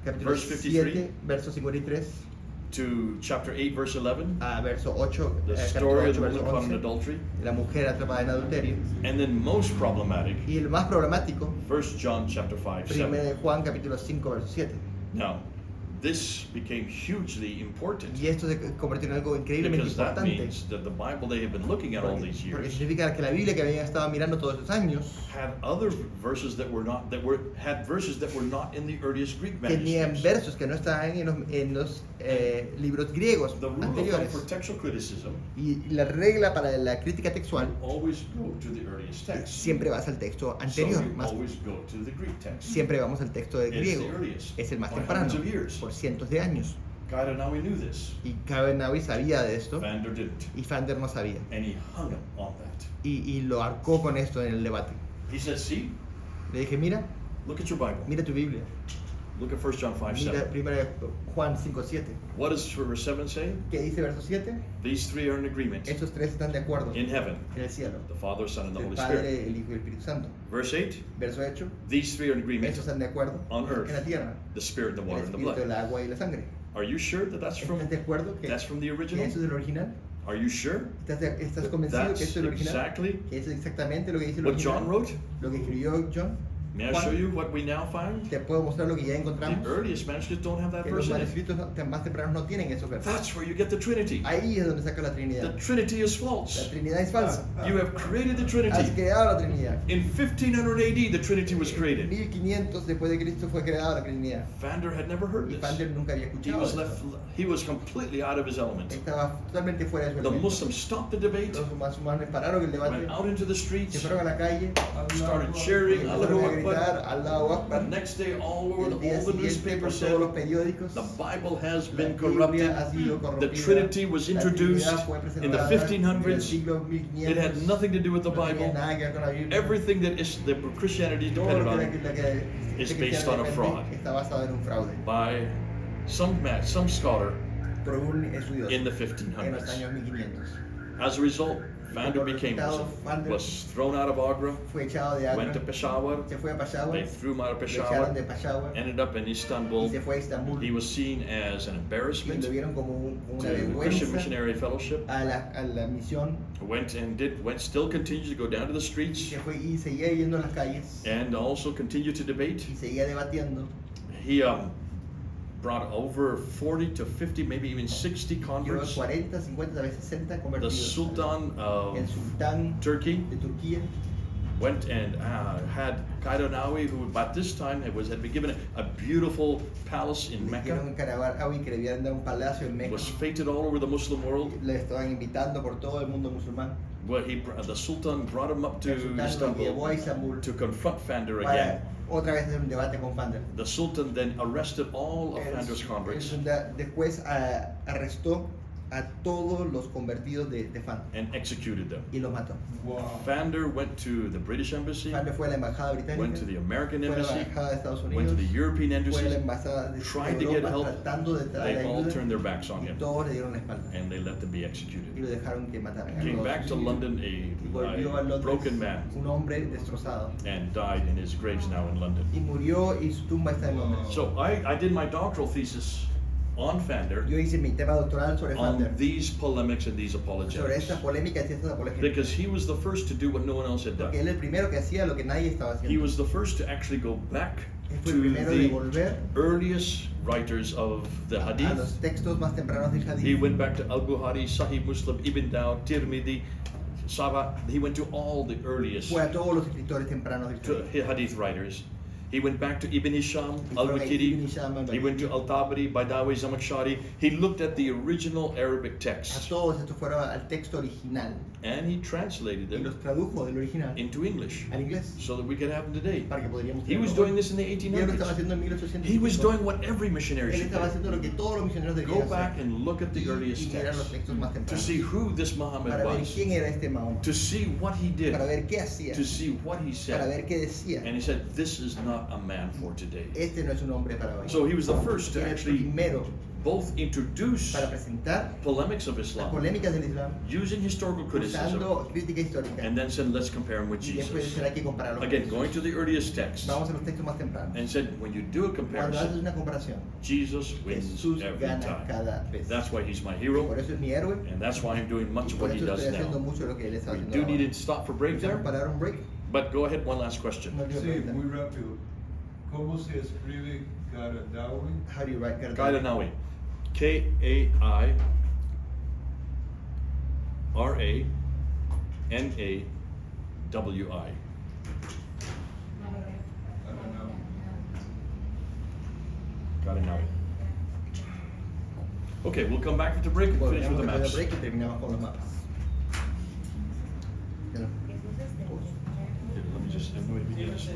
S2: capítulo
S1: Verse 53.
S2: 7, verso 53,
S1: to chapter 8, verse 11.
S2: a verso 8,
S1: The
S2: capítulo
S1: story of
S2: 8,
S1: the
S2: verso
S1: woman caught in
S2: 11,
S1: adultery.
S2: la mujer atrapada en adulterio.
S1: And then most problematic,
S2: Y el más problemático,
S1: 1 John chapter 5, 7.
S2: 1 Juan capítulo 5, verso 7.
S1: Now, this became hugely important
S2: Y esto se convirtió en algo increíblemente
S1: because that
S2: importante.
S1: means that the Bible they have been looking at all these
S2: Porque
S1: years
S2: significa que la Biblia que habían estado mirando todos estos años
S1: had other verses that were not had verses that were not in the earliest Greek
S2: tenían
S1: manuscripts.
S2: versos que no estaban en los libros griegos
S1: The rule of thumb
S2: anteriores.
S1: for textual criticism
S2: Y la regla para la crítica textual
S1: always go to the earliest text.
S2: siempre vas al texto
S1: So
S2: anterior,
S1: you
S2: más,
S1: always go to the Greek text.
S2: siempre vamos al texto de
S1: It's
S2: griego.
S1: the earliest,
S2: Es el más
S1: by
S2: temprano,
S1: hundreds of years.
S2: por cientos de años.
S1: Kairanawi knew this.
S2: Y Kairanawi sabía de esto
S1: Vander didn't.
S2: y Vander no sabía.
S1: And he hung him on that.
S2: Y lo arcó con esto en el debate.
S1: He said, see,
S2: Le dije, mira,
S1: look at your Bible.
S2: mira tu Biblia.
S1: Look at 1 John 5,
S2: Mira
S1: 7.
S2: 1 Juan 5:7.
S1: What does verse 7 say?
S2: ¿Qué dice verso 7?
S1: These three are in agreement
S2: Estos tres están de acuerdo
S1: in heaven,
S2: en el cielo.
S1: the Father, Son, and the
S2: El
S1: Holy
S2: Padre,
S1: Spirit.
S2: el Hijo y el Espíritu Santo.
S1: Verse 8,
S2: Verso 8.
S1: these three are in agreement,
S2: Estos están de acuerdo
S1: On earth.
S2: en la tierra.
S1: the Spirit, the
S2: El
S1: water, and the
S2: Espíritu, el
S1: blood.
S2: agua y la sangre.
S1: Are you sure that that's
S2: ¿Estás de acuerdo que,
S1: that's from the
S2: que
S1: original?
S2: eso es del original?
S1: Are you sure
S2: ¿Estás convencido
S1: that's
S2: que eso es el original?
S1: exactly
S2: Que eso es exactamente lo que dice el
S1: what
S2: original.
S1: John wrote?
S2: Lo que escribió John.
S1: May I
S2: Juan.
S1: show you what we now find?
S2: Te puedo mostrar lo que ya encontramos.
S1: The earliest manuscripts don't have that
S2: Que los
S1: verse in it.
S2: manuscritos más tempranos no tienen esos versos.
S1: That's where you get the Trinity.
S2: Ahí es donde saca la
S1: The
S2: Trinidad.
S1: Trinity is
S2: La
S1: false.
S2: Trinidad es falsa.
S1: You have created the
S2: Has
S1: Trinity.
S2: creado la Trinidad.
S1: In 1500 AD, the Trinity was
S2: En
S1: created.
S2: 1500 después de Cristo fue creada la Trinidad.
S1: Vander had never heard
S2: Y
S1: this.
S2: Vander nunca había
S1: He
S2: escuchado
S1: was
S2: eso.
S1: he was completely out of his element.
S2: Estaba totalmente fuera de su
S1: The
S2: elemento.
S1: Muslims stopped the debate,
S2: Los musulmanes pararon el debate,
S1: went out into the
S2: se
S1: streets,
S2: fueron a la calle,
S1: started
S2: y
S1: cheering,
S2: empezaron
S1: Allahu
S2: a gritar,
S1: Akbar.
S2: Allahu
S1: The
S2: Akbar.
S1: next day, all over
S2: El día
S1: all the
S2: siguiente, por
S1: newspapers
S2: todos los
S1: said
S2: periódicos,
S1: the Bible has
S2: la
S1: been
S2: Biblia
S1: corrupted.
S2: ha sido
S1: The
S2: corrompida.
S1: Trinity was
S2: La
S1: introduced
S2: Trinidad fue
S1: in the
S2: presentada en el
S1: 1500s.
S2: siglo
S1: It had
S2: 1500.
S1: nothing to do with the
S2: No tenía
S1: Bible.
S2: nada que ver con la Biblia.
S1: Everything that Christianity
S2: Todo
S1: depended
S2: lo
S1: on
S2: que
S1: is based on a fraud.
S2: está basado en un fraude
S1: by some scholar
S2: por un estudioso
S1: in the
S2: en los
S1: 1500s.
S2: años 1500.
S1: As a result, Vander
S2: Como
S1: became
S2: resultado,
S1: Muslim,
S2: Vander
S1: was thrown out of Agra,
S2: Fue echado de
S1: went to
S2: Agra,
S1: Peshawar,
S2: se fue a Peshawar,
S1: they threw him out of
S2: lo echaron de
S1: Peshawar,
S2: Peshawar
S1: ended up in
S2: y
S1: Istanbul.
S2: se fue a Estambul.
S1: He was seen as an
S2: Y
S1: embarrassment
S2: lo
S1: to
S2: vieron como una
S1: the Christian
S2: vergüenza
S1: Missionary Fellowship.
S2: a la misión.
S1: Still continued to go down to the
S2: Y
S1: streets
S2: se fue y seguía yendo a las calles
S1: and also continued to debate.
S2: y seguía debatiendo.
S1: He brought over 40 to 50, maybe even 60
S2: Llevó
S1: converts.
S2: 40, 50, a veces 60
S1: The
S2: convertidos.
S1: Sultan of
S2: El sultán
S1: Turkey
S2: de Turquía
S1: went and had Kairanawi, who by this time had been given a beautiful palace in
S2: le
S1: Mecca,
S2: dieron en Carabawi que le habían dado un palacio en Meca.
S1: was feted all over the Muslim world.
S2: Le estaban invitando por todo el mundo musulmán.
S1: Well, the Sultan brought him up to
S2: El sultán lo llevó a
S1: Istanbul
S2: Istambul
S1: to confront Vander
S2: para
S1: again.
S2: otra vez hacer un debate con Vander.
S1: The Sultan then arrested all of Vander's converts
S2: Después arrestó a todos los convertidos de Vander
S1: and executed them.
S2: y los mató.
S3: Wow.
S1: Vander went to the British embassy,
S2: Vander fue a la embajada
S1: went
S2: británica,
S1: to the American
S2: fue a la
S1: embassy,
S2: embajada de Estados
S1: went to
S2: Unidos,
S1: the European
S2: fue a la
S1: embassies,
S2: embajada de
S1: tried to get
S2: Europa
S1: help.
S2: tratando de traer
S1: They all
S2: ayuda
S1: turned their backs on
S2: y
S1: him
S2: todos le dieron la espalda
S1: and they let them be
S2: y
S1: executed.
S2: lo dejaron que mataran.
S1: Came back to London
S2: Y volvió a
S1: a
S2: Londres
S1: broken man
S2: un hombre destrozado
S1: and died in his graves now in London.
S2: y murió y su tumba está en Londres.
S1: So I did my doctoral thesis on Vander,
S2: Yo hice mi tema doctoral sobre Vander,
S1: on these polemics and these
S2: sobre
S1: apologetics,
S2: estas polémicas y estas apologéticas.
S1: because he was the first to do what no one else had
S2: Porque
S1: done.
S2: él es el primero que hacía lo que nadie estaba
S1: He
S2: haciendo.
S1: was the first to actually go back
S2: Él fue
S1: to
S2: el primero de
S1: the
S2: volver
S1: earliest writers of the
S2: a los
S1: Hadith.
S2: textos más tempranos del
S1: He
S2: Hadith.
S1: went back to Al-Bukhari, Sahih Muslim, Ibn Dawud, Tirmidhi, Saba. He went to all the earliest
S2: Fue a todos los escritores tempranos del Hadith.
S1: Hadith writers. He went back to Ibn Hisham,
S2: He fueron a Ibn
S1: Al-Wakili.
S2: Hisham,
S1: He went to Al-Tabari, Baidawi, Zamakhshari. He looked at the original Arabic
S2: A
S1: texts
S2: todos estos fueron al texto original
S1: and he translated
S2: y los
S1: them
S2: tradujo del original
S1: into English
S2: al inglés
S1: so that we could have them today.
S2: para que podríamos
S1: He was
S2: tenerlo.
S1: doing this in the
S2: Y él lo estaba
S1: 1800s.
S2: haciendo en 1800.
S1: He was doing what every missionary
S2: Él
S1: should
S2: estaba
S1: do.
S2: haciendo lo que todos los misioneros
S1: Go
S2: deberían
S1: back
S2: hacer.
S1: and look at the
S2: Y
S1: earliest
S2: mirar los
S1: texts
S2: textos más
S1: to
S2: tempranos
S1: see who this Muhammad
S2: para ver
S1: was,
S2: quién era este Mahoma,
S1: to see what he did,
S2: para ver qué hacía,
S1: to see what he
S2: para
S1: said.
S2: ver qué decía.
S1: And he said, this is not a man for today.
S2: Este no es un hombre para hoy.
S1: So he was the first to
S2: Era el
S1: actually
S2: primero
S1: both introduce
S2: para presentar
S1: polemics of
S2: las
S1: Islam
S2: polémicas del Islam
S1: using historical criticism
S2: usando crítica histórica
S1: and then said, let's compare him with
S2: y después
S1: Jesus.
S2: decir hay que compararlo con
S1: Again,
S2: Jesús.
S1: going to the earliest texts
S2: Vamos a los textos más tempranos.
S1: and said, when you do a
S2: Cuando haces
S1: comparison,
S2: una comparación,
S1: Jesus wins
S2: Jesús
S1: every
S2: gana
S1: time.
S2: cada vez.
S1: That's why he's my
S2: Y
S1: hero,
S2: por eso es mi héroe
S1: and that's why I'm doing
S2: y
S1: much of
S2: por
S1: what he
S2: eso
S1: does
S2: estoy haciendo
S1: now.
S2: mucho de lo que él está
S1: We
S2: haciendo
S1: do
S2: ahora.
S1: need to stop for break there,
S2: Vamos a parar un break.
S1: but go ahead, one last question.
S2: No quiero
S3: Sí,
S2: preguntar.
S3: muy rápido. ¿Cómo se escribe Karadawi?
S2: How do you write Kairanawi?
S1: Kairanawi. Kairanawi. Kairanawi. Okay, we'll come back to break and finish with
S2: Volvemos
S1: the
S2: después del
S1: maps.
S2: break y terminamos con los mapas. Ya no.
S1: Here, let me just, I'm going to begin this.